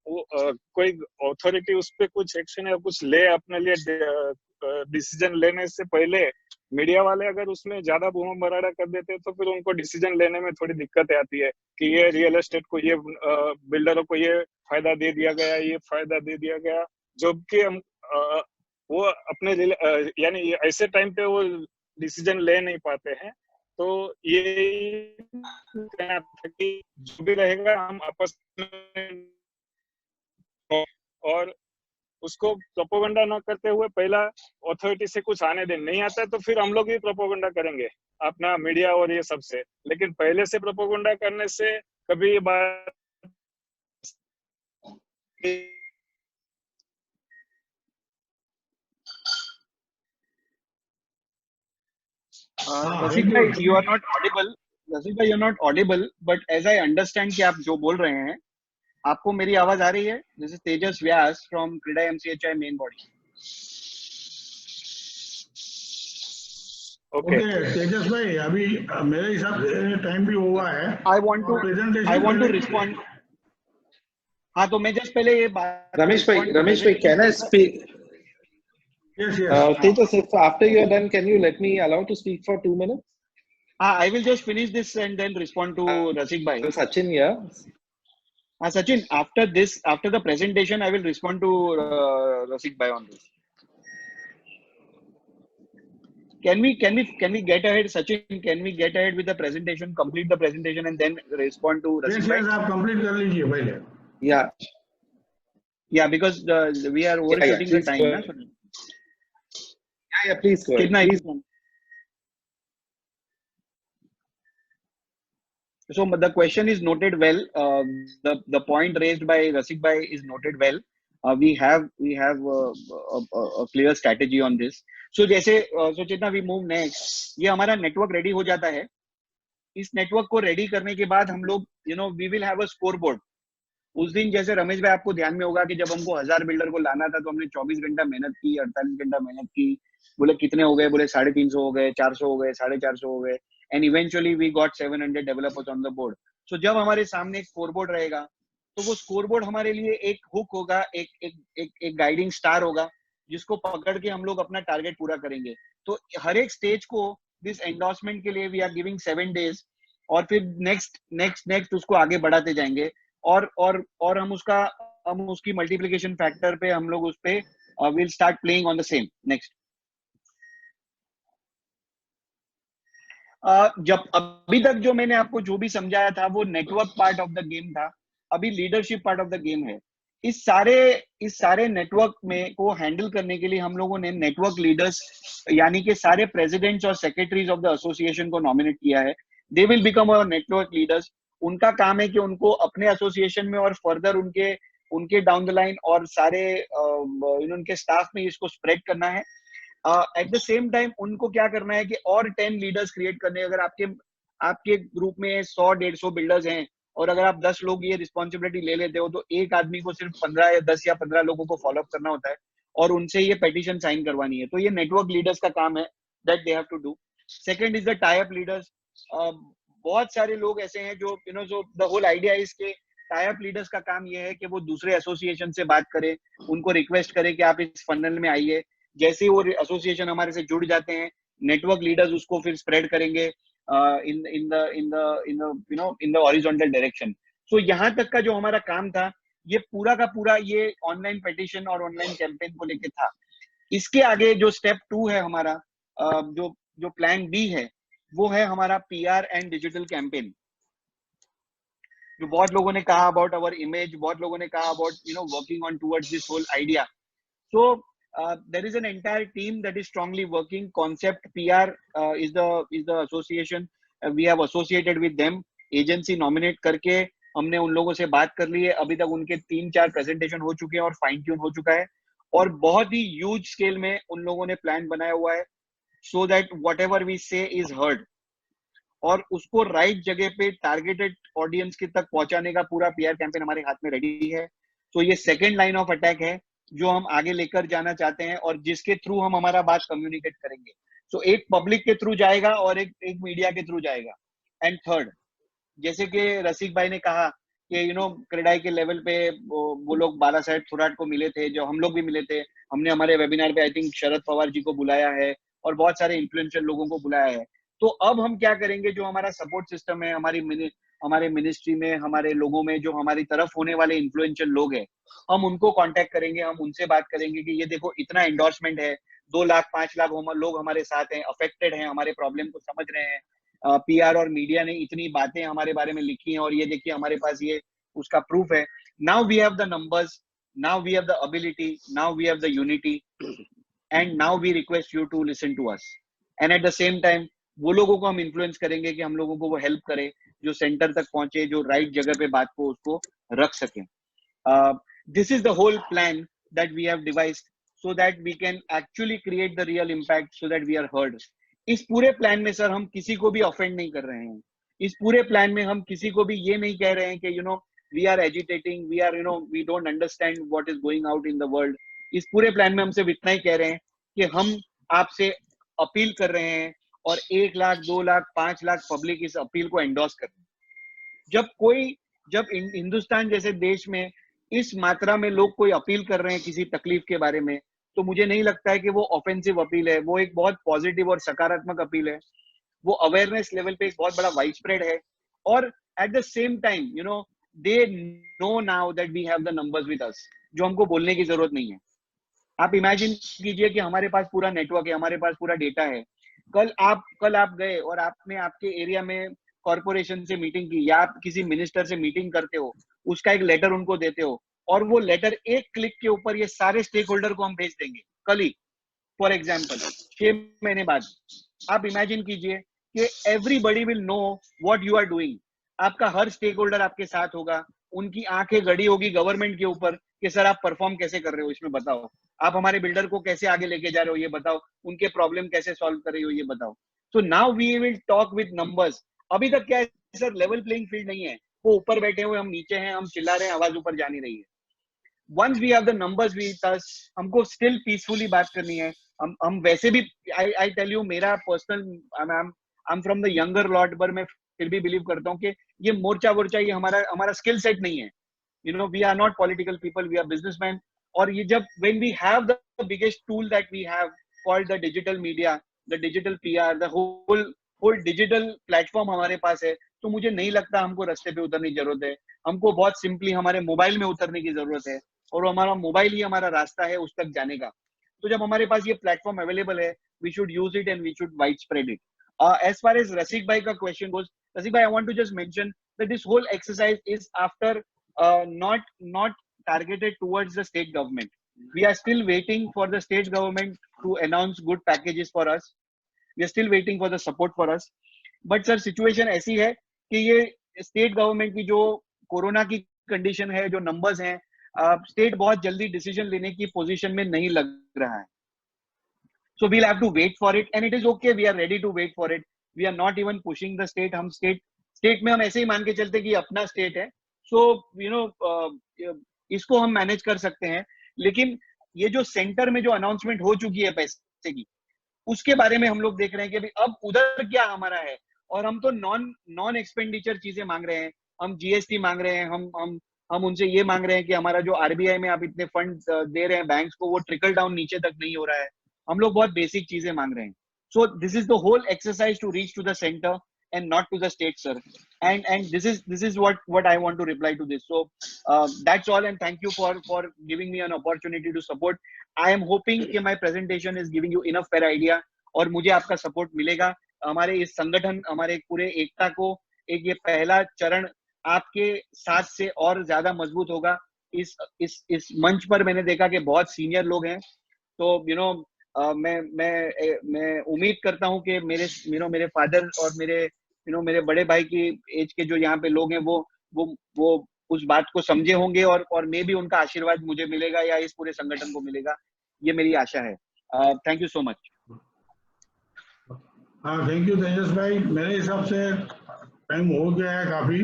कोई अथॉरिटी उस पर कुछ एक्शन या कुछ ले अपने लिए डिसीजन लेने से पहले मीडिया वाले अगर उसमें ज्यादा बूम बराड़ा कर देते हैं तो फिर उनको डिसीजन लेने में थोड़ी दिक्कत आती है कि ये रियल एस्टेट को, ये बिल्डरों को ये फायदा दे दिया गया, ये फायदा दे दिया गया, जबकि हम वो अपने यानी ऐसे टाइम पे वो डिसीजन ले नहीं पाते हैं। तो ये कहना था कि जो भी रहेगा हम आपस में और उसको प्रोपोगंडा ना करते हुए पहला अथॉरिटी से कुछ आने दें। नहीं आता है तो फिर हम लोग ही प्रोपोगंडा करेंगे अपना मीडिया और ये सब से, लेकिन पहले से प्रोपोगंडा करने से कभी ये बात रसिक भाई, you are not audible. रसिक भाई, you are not audible, but as I understand कि आप जो बोल रहे हैं, आपको मेरी आवाज आ रही है? This is Tejas Vyas from क्रीडा MCHI main body. ओके तेजस भाई, अभी मेरे हिसाब से टाइम भी हुआ है। I want to respond. हाँ, तो मैं जस्ट पहले ये बात रमेश भाई, can I speak? Yes, yes. Tejas, if after you are done, can you let me allow to speak for 2 minutes? I will just finish this and then respond to Rasik bhai. Sachin, yeah. Sachin, after the presentation, I will respond to Rasik bhai on this. Can we get ahead, Sachin? Can we get ahead with the presentation, complete the presentation, and then respond to Rasik bhai? Yes, आप complete कर लीजिए पहले. Yeah. Yeah, because we are overshooting the time. Na? Yeah, please go ahead. Please. So the question is noted well. The point raised by Rasik bhai is noted well. We have a clear strategy on this. So जैसे Cheta, we move next. ये हमारा नेटवर्क रेडी हो जाता है. इस नेटवर्क को रेडी करने के बाद हम लोग we will have a scoreboard. उस दिन जैसे रमेश भाई आपको ध्यान में होगा कि जब हमको 1000 बिल्डर को लाना था तो हमने 24 घंटा मेहनत की, 48 घंटा मेहनत की. बोले कितने हो गए? बोले 350 हो गए, 400 हो गए, 450 हो गए. And eventually we got 700 developers on the board. So जब हमारे सामने एक स्कोरबोर्ड रहेगा तो वो स्कोरबोर्ड हमारे लिए एक हुक होगा, एक गाइडिंग स्टार होगा जिसको पकड़ के हम लोग अपना टारगेट पूरा करेंगे. तो हर एक स्टेज को दिस एंडोर्समेंट के लिए वी आर गिविंग 7 days और फिर नेक्स्ट उसको आगे बढ़ाते जाएंगे और हम उसकी मल्टीप्लिकेशन फैक्टर पे हम लोग उस पे will start playing on the same. Next. जब अभी तक जो मैंने आपको जो भी समझाया था वो network part of the game था. अभी leadership part of the game है. इस सारे नेटवर्क में को हैंडल करने के लिए हम लोगों ने नेटवर्क लीडर्स यानी कि सारे प्रेसिडेंट्स और सेक्रेटरीज ऑफ द एसोसिएशन को नॉमिनेट किया है. They will become our network leaders. उनका काम है कि उनको अपने एसोसिएशन में और फर्दर उनके डाउन द लाइन और सारे उनके स्टाफ में इसको स्प्रेड करना है. एट द सेम टाइम उनको क्या करना है कि और 10 लीडर्स क्रिएट करने. अगर आपके ग्रुप में 100-150 बिल्डर्स हैं और अगर आप 10 लोग ये रिस्पॉन्सिबिलिटी ले लेते हो तो एक आदमी को सिर्फ 15 या 10 या 15 लोगों को फॉलो अप करना होता है और उनसे ये पेटिशन साइन करवानी है. तो ये नेटवर्क लीडर्स का काम है, that they have to do. Second is the tie up leaders. बहुत सारे लोग ऐसे हैं जो जो द होल आइडिया इज के टाई अप लीडर्स का काम ये है कि वो दूसरे एसोसिएशन से बात करें, उनको रिक्वेस्ट करें कि आप इस फनल में आइए। जैसे ही वो एसोसिएशन हमारे से जुड़ जाते हैं, नेटवर्क लीडर्स उसको फिर स्प्रेड करेंगे इन द हॉरिजॉन्टल डायरेक्शन। सो यहाँ तक का जो हमारा काम था, ये पूरा का पूरा ये ऑनलाइन पिटीशन और ऑनलाइन कैंपेन को लेके था। इसके आगे जो स्टेप 2 है हमारा, जो प्लान बी है, वो है हमारा PR एंड डिजिटल कैंपेन। जो बहुत लोगों ने कहा अबाउट आवर इमेज, बहुत लोगों ने कहा about working on towards this whole idea. So there is an entire team that is strongly working. Concept PR is the association. We have associated with them. Agency nominate करके हमने उन लोगों से बात कर ली है। अभी तक उनके 3-4 प्रेजेंटेशन हो चुके हैं और फाइन ट्यून हो चुका है, और बहुत ही ह्यूज स्केल में उन लोगों ने प्लान बनाया हुआ है, so that whatever we say is heard, और उसको राइट जगह पे टारगेटेड ऑडियंस के तक पहुंचाने का पूरा PR कैंपेन हमारे हाथ में रेडी है। तो ये सेकेंड लाइन ऑफ अटैक है जो हम आगे लेकर जाना चाहते हैं और जिसके थ्रू हम हमारा बात कम्युनिकेट करेंगे। सो एक पब्लिक के थ्रू जाएगा और एक मीडिया के थ्रू जाएगा। एंड थर्ड, जैसे कि रसिक भाई ने कहा कि क्रेडाई के लेवल पे वो लोग बालासाहेब थोराट को मिले थे, जो हम लोग भी मिले थे। हमने हमारे वेबिनार पे आई थिंक शरद पवार जी को बुलाया है और बहुत सारे इन्फ्लुएंशियल लोगों को बुलाया है। तो अब हम क्या करेंगे, जो हमारा सपोर्ट सिस्टम है, हमारे मिनिस्ट्री में, हमारे लोगों में जो हमारी तरफ होने वाले इन्फ्लुएंशियल लोग हैं, हम उनको कांटेक्ट करेंगे, हम उनसे बात करेंगे कि ये देखो इतना एंडोर्समेंट है, 2 लाख 5 लाख लोग हमारे साथ हैं, अफेक्टेड हैं, हमारे प्रॉब्लम को समझ रहे हैं। PR और मीडिया ने इतनी बातें हमारे बारे में लिखी हैं और ये देखिए हमारे पास ये उसका प्रूफ है। Now we have the numbers, now we have the ability, now we have the unity, and now we request you to listen to us. And at the same time वो लोगों को हम इन्फ्लुएंस करेंगे कि हम लोगों को वो हेल्प करे, जो सेंटर तक पहुंचे, जो राइट जगह पे बात को उसको रख सके। This is the whole plan that we have devised so that we can actually create the real impact so that we are heard. इस पूरे प्लान में सर हम किसी को भी ऑफेंड नहीं कर रहे हैं। इस पूरे प्लान में हम किसी को भी ये नहीं कह रहे हैं कि we are agitating, we don't understand what is going out in the world. इस पूरे प्लान में हम सिर्फ इतना ही कह रहे हैं कि हम आपसे अपील कर रहे हैं और 1 लाख 2 लाख 5 लाख पब्लिक इस अपील को एंडोर्स कर रहे हैं। जब हिंदुस्तान जैसे देश में इस मात्रा में लोग कोई अपील कर रहे हैं किसी तकलीफ के बारे में, तो मुझे नहीं लगता है कि वो ऑफेंसिव अपील है, वो एक बहुत पॉजिटिव और सकारात्मक अपील है। वो अवेयरनेस लेवल पे एक बहुत बड़ा वाइड स्प्रेड है, और at the same time they know now that we have the numbers with us, जो हमको बोलने की जरूरत नहीं है। आप इमेजिन कीजिए कि हमारे पास पूरा नेटवर्क है, हमारे पास पूरा डेटा है। कल आप गए और आपने आपके एरिया में कॉर्पोरेशन से मीटिंग की, या आप किसी मिनिस्टर से मीटिंग करते हो, उसका एक लेटर उनको देते हो, और वो लेटर एक क्लिक के ऊपर ये सारे स्टेक होल्डर को हम भेज देंगे कल ही, फॉर एग्जाम्पल 6 महीने बाद। आप इमेजिन कीजिए कि everybody will know what you are doing. आपका हर स्टेक होल्डर आपके साथ होगा, उनकी आंखें गड़ी होगी गवर्नमेंट के ऊपर कि सर आप परफॉर्म कैसे कर रहे हो, इसमें बताओ, आप हमारे बिल्डर को कैसे आगे लेके जा रहे हो, ये बताओ, उनके प्रॉब्लम कैसे सॉल्व कर रही हो, ये बताओ। So now we will talk with numbers. अभी तक क्या है सर, लेवल प्लेइंग फील्ड नहीं है, वो ऊपर बैठे हुए, हम नीचे हैं, हम चिल्ला रहे हैं, आवाज ऊपर जा नहीं रही है। Once we have the numbers with us, हमको still peacefully बात करनी है। हम वैसे भी I tell you, मेरा personal, I'm from the younger lot, पर मैं फिर भी बिलीव करता हूँ कि ये मोर्चा ये हमारा स्किल सेट नहीं है। We are not political people, we are businessmen। और ये जब when we have the biggest tool that we have called the digital media, the digital PR, the whole digital platform हमारे पास है, तो मुझे नहीं लगता हमको रास्ते पे उतरने की जरूरत है। हमको बहुत सिंपली हमारे मोबाइल में उतरने की जरूरत है, और हमारा मोबाइल ही हमारा रास्ता है उस तक जाने का। तो जब हमारे पास ये प्लेटफॉर्म अवेलेबल है, we should use it and we should wide spread it. As far as Rasik भाई का क्वेश्चन गोज, रसिक भाई, I want to just mention that this whole exercise is after not targeted towards the state government. We are still waiting for the state government to announce good packages for us. We are still waiting for the support for us. But sir, situation ऐसी है कि ये स्टेट गवर्नमेंट की जो कोरोना की कंडीशन है, जो नंबर्स हैं, स्टेट बहुत जल्दी डिसीजन लेने की पोजीशन में नहीं लग रहा है। So we'll have to wait for it, and it is okay. We are ready to wait for it. We are not even pushing the state. हम स्टेट में हम ऐसे ही मान के चलते कि अपना स्टेट है, so इसको हम मैनेज कर सकते हैं। लेकिन ये जो सेंटर में जो अनाउंसमेंट हो चुकी है पैसे की, उसके बारे में हम लोग देख रहे हैं कि अभी अब उधर क्या हमारा है, और हम तो नॉन एक्सपेंडिचर चीजें मांग रहे हैं, हम जीएसटी मांग रहे हैं, हम उनसे ये मांग रहे हैं कि हमारा जो आरबीआई में आप इतने फंड दे रहे हैं बैंक्स को, वो ट्रिकल डाउन नीचे तक नहीं हो रहा है। हम लोग बहुत बेसिक चीजें मांग रहे हैं। So this is the whole exercise to reach to the centre and not to the state, sir. And this is what I want to reply to this. So that's all, and thank you for giving me an opportunity to support. I am hoping कि my presentation is giving you enough fair idea, और मुझे आपका सपोर्ट मिलेगा। हमारे इस संगठन, हमारे पूरे एकता को एक ये पहला चरण आपके साथ से और ज्यादा मजबूत होगा। इस मंच पर मैंने देखा कि बहुत सीनियर लोग हैं, तो मैं उम्मीद करता हूं कि मेरे फादर और मेरे बड़े भाई की एज के जो यहाँ पे लोग हैं वो उस बात को समझे होंगे, और मे भी उनका आशीर्वाद मुझे मिलेगा या इस पूरे संगठन को मिलेगा, ये मेरी आशा है। Thank you so much. हाँ, थैंक यू तेजस भाई। मेरे हिसाब से टाइम हो गया है काफी,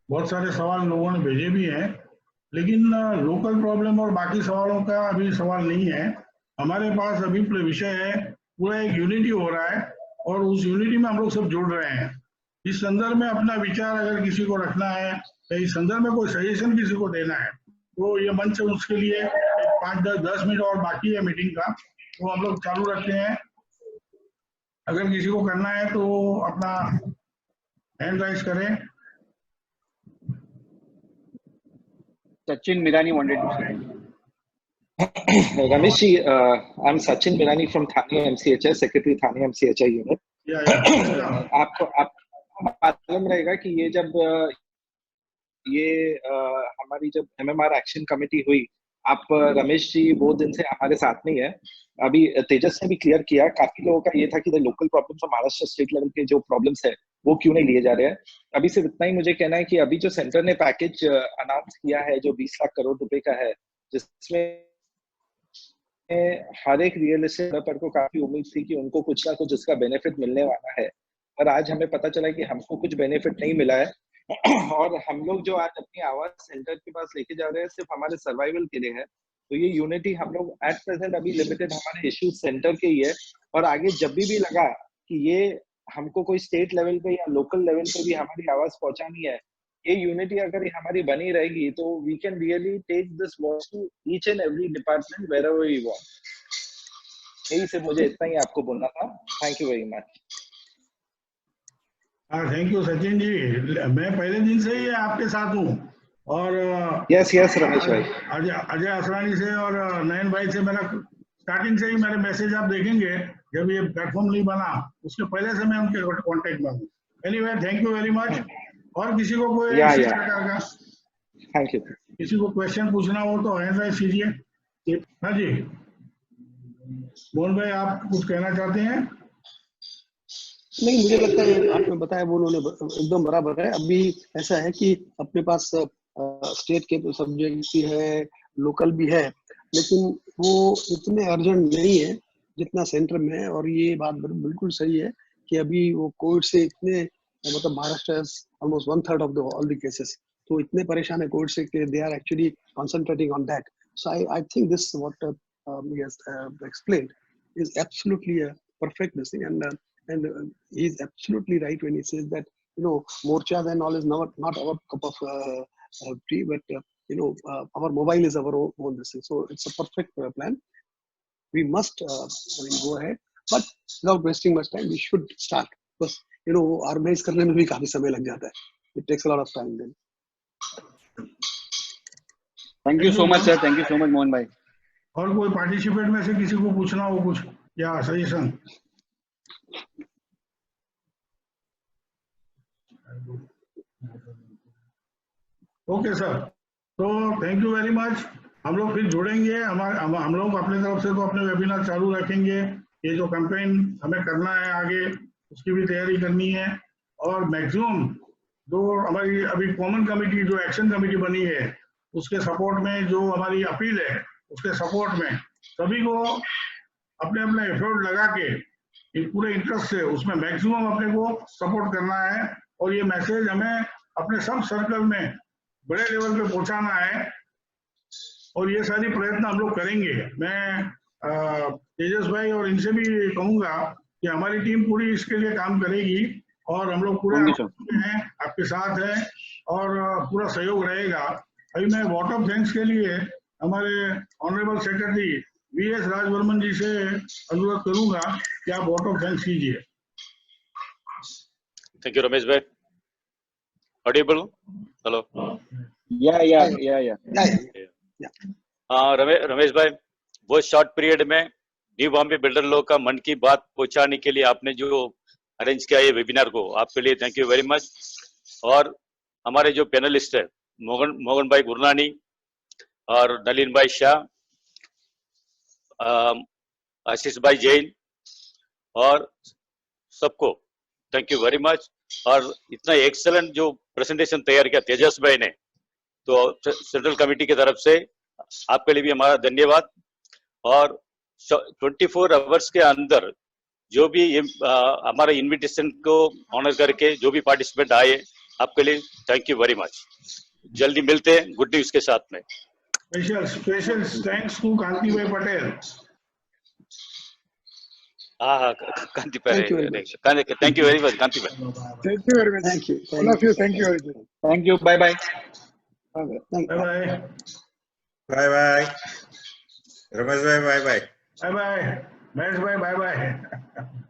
बहुत सारे सवाल लोगों ने भेजे भी हैं, लेकिन लोकल प्रॉब्लम और बाकी सवालों का अभी सवाल नहीं है। हमारे पास अभी विषय है, पूरा एक यूनिटी हो रहा है और उस यूनिटी में हम लोग सब जुड़ रहे हैं। इस संदर्भ में अपना विचार अगर किसी को रखना है या इस संदर्भ में कोई सजेशन किसी को देना है, तो ये मंच उसके लिए 5-10 मिनट और बाकी है मीटिंग का, तो हम लोग चालू रखते हैं। अगर किसी को करना है तो अपना हैंड राइज करें। Sachin Mirani wanted to say. Ramesh ji, I'm Sachin Mirani from Thane MCHI, Secretary Thane MCHI unit. आपको मालूम रहेगा कि ये जब हमारी जब MMR एक्शन कमेटी हुई, आप रमेश जी वो दिन से हमारे साथ नहीं है। अभी तेजस ने भी क्लियर किया, काफी लोगों का ये था कि लोकल प्रॉब्लम्स और महाराष्ट्र स्टेट लेवल के जो प्रॉब्लम्स है वो क्यों नहीं लिए जा रहे हैं। अभी सिर्फ इतना ही मुझे कहना है कि अभी जो सेंटर ने पैकेज अनाउंस किया है जो 20 लाख करोड़ रुपए का है, जिसमें हर एक रियल एस्टेट डेवलपर को काफी उम्मीद थी कि उनको कुछ ना कुछ इसका बेनिफिट मिलने वाला है, और आज हमें पता चला कि हमको कुछ बेनिफिट नहीं मिला है। और हम लोग जो आज अपनी आवाज सेंटर के पास लेके जा रहे हैं सिर्फ हमारे सर्वाइवल के लिए है। तो ये यूनिटी हम लोग एट प्रेजेंट अभी लिमिटेड हमारे इश्यूज सेंटर के ही है, और आगे जब भी लगा कि ये हमको कोई स्टेट लेवल पे या लोकल लेवल पे भी हमारी आवाज पहुंचानी है, ये यूनिटी अगर हमारी बनी रहेगी तो we can really take this voice to each and every department wherever we want. यही से मुझे इतना ही आपको बोलना था। Thank you very much. Thank you Sachin ji. मैं पहले दिन से ही आपके साथ हूँ, और यस रमेश भाई, अजय असरानी से और नयन भाई से मेरा स्टार्टिंग से ही मेरे मैसेज आप देखेंगे, जब ये प्लेटफॉर्म नहीं बना उसके पहले से मैं उनके कांटेक्ट में हूँ। Anyway, thank you very much. और किसी को कोई प्रकार का थैंक यू, किसी को क्वेश्चन पूछना हो तो हैंड राइज कीजिए। हाँ जी, मोहन भाई आप कुछ कहना चाहते हैं? नहीं, मुझे लगता है आपने बताया वो उन्होंने एकदम बराबर है। अभी ऐसा है कि अपने पास स्टेट के तो सब्जेक्ट भी है, लोकल भी है, लेकिन वो इतने अर्जेंट नहीं है जितना सेंटर में है। और ये बात बिल्कुल सही है कि अभी वो कोविड से इतने, मतलब Maharashtra almost 1/3 of all the cases, तो इतने परेशान है कोविड से कि they are actually concentrating on that. So I think this what he has explained is absolutely a perfect thing, and he is absolutely right when he says that morchas and all is not our cup of tea, but our mobile is our own this thing. So it's a perfect plan. We must go ahead, but without wasting much time we should start, because organize करने में भी काफी समय लग जाता है. It takes a lot of time then. Thank you so much sir, thank you so much Mohan भाई। और कोई पार्टिसिपेट में से किसी को पूछना हो कुछ या सजेशन? ओके सर, तो थैंक यू वेरी मच। हम लोग फिर जुड़ेंगे। हम लोग अपने तरफ से तो अपने वेबिनार चालू रखेंगे। ये जो कैंपेन हमें करना है आगे, उसकी भी तैयारी करनी है, और मैक्सिमम जो हमारी अभी कॉमन कमेटी जो एक्शन कमेटी बनी है उसके सपोर्ट में जो हमारी अपील है, उसके सपोर्ट में सभी को अपने अपने एफर्ट लगा के पूरे इंटरेस्ट से उसमें मैक्सिमम अपने को सपोर्ट करना है, और ये मैसेज हमें अपने सब सर्कल में बड़े लेवल पे पहुंचाना है, और ये सारी प्रयत्न हम लोग करेंगे। मैं तेजस भाई और इनसे भी कहूंगा कि हमारी टीम पूरी इसके लिए काम करेगी, और हम लोग पूरे Thank you, sir. हैं, आपके साथ हैं और पूरा सहयोग रहेगा। अभी मैं वोट ऑफ थैंक्स के लिए हमारे ऑनरेबल सेक्रेटरी वीएस राजवर्मन जी से अनुरोध करूंगा कि आप वोट ऑफ थैंक्स कीजिए। थैंक यू रमेश भाई। ऑडिबल? हेलो। रमेश भाई, वो शॉर्ट पीरियड में न्यू बॉम्बे बिल्डर लोग का मन की बात पहुंचाने के लिए आपने जो अरेंज किया ये वेबिनार को, आपके लिए थैंक यू वेरी मच। और हमारे जो पैनलिस्ट है मोहन भाई गुरनानी और नलिन भाई शाह, आशीष भाई जैन और सबको थैंक यू वेरी मच। और इतना एक्सेलेंट जो प्रेजेंटेशन तैयार किया तेजस भाई ने, तो सेंट्रल कमेटी की तरफ से आपके लिए भी हमारा धन्यवाद। और 24 आवर्स के अंदर जो भी हमारे इनविटेशन को ऑनर करके जो भी पार्टिसिपेंट आए, आपके लिए थैंक यू वेरी मच। जल्दी मिलते हैं गुड न्यूज के साथ में। स्पेशल थैंक्स टू कांति भाई पटेल। हाँ, कांति भाई, थैंक यू वेरी मच कांति भाई। Thank you very much. Thank you. All of you, thank you. Thank you. Bye bye. Thank you. Bye bye Ramesh भाई, bye bye. Bye bye Mahesh भाई, बाय बाय।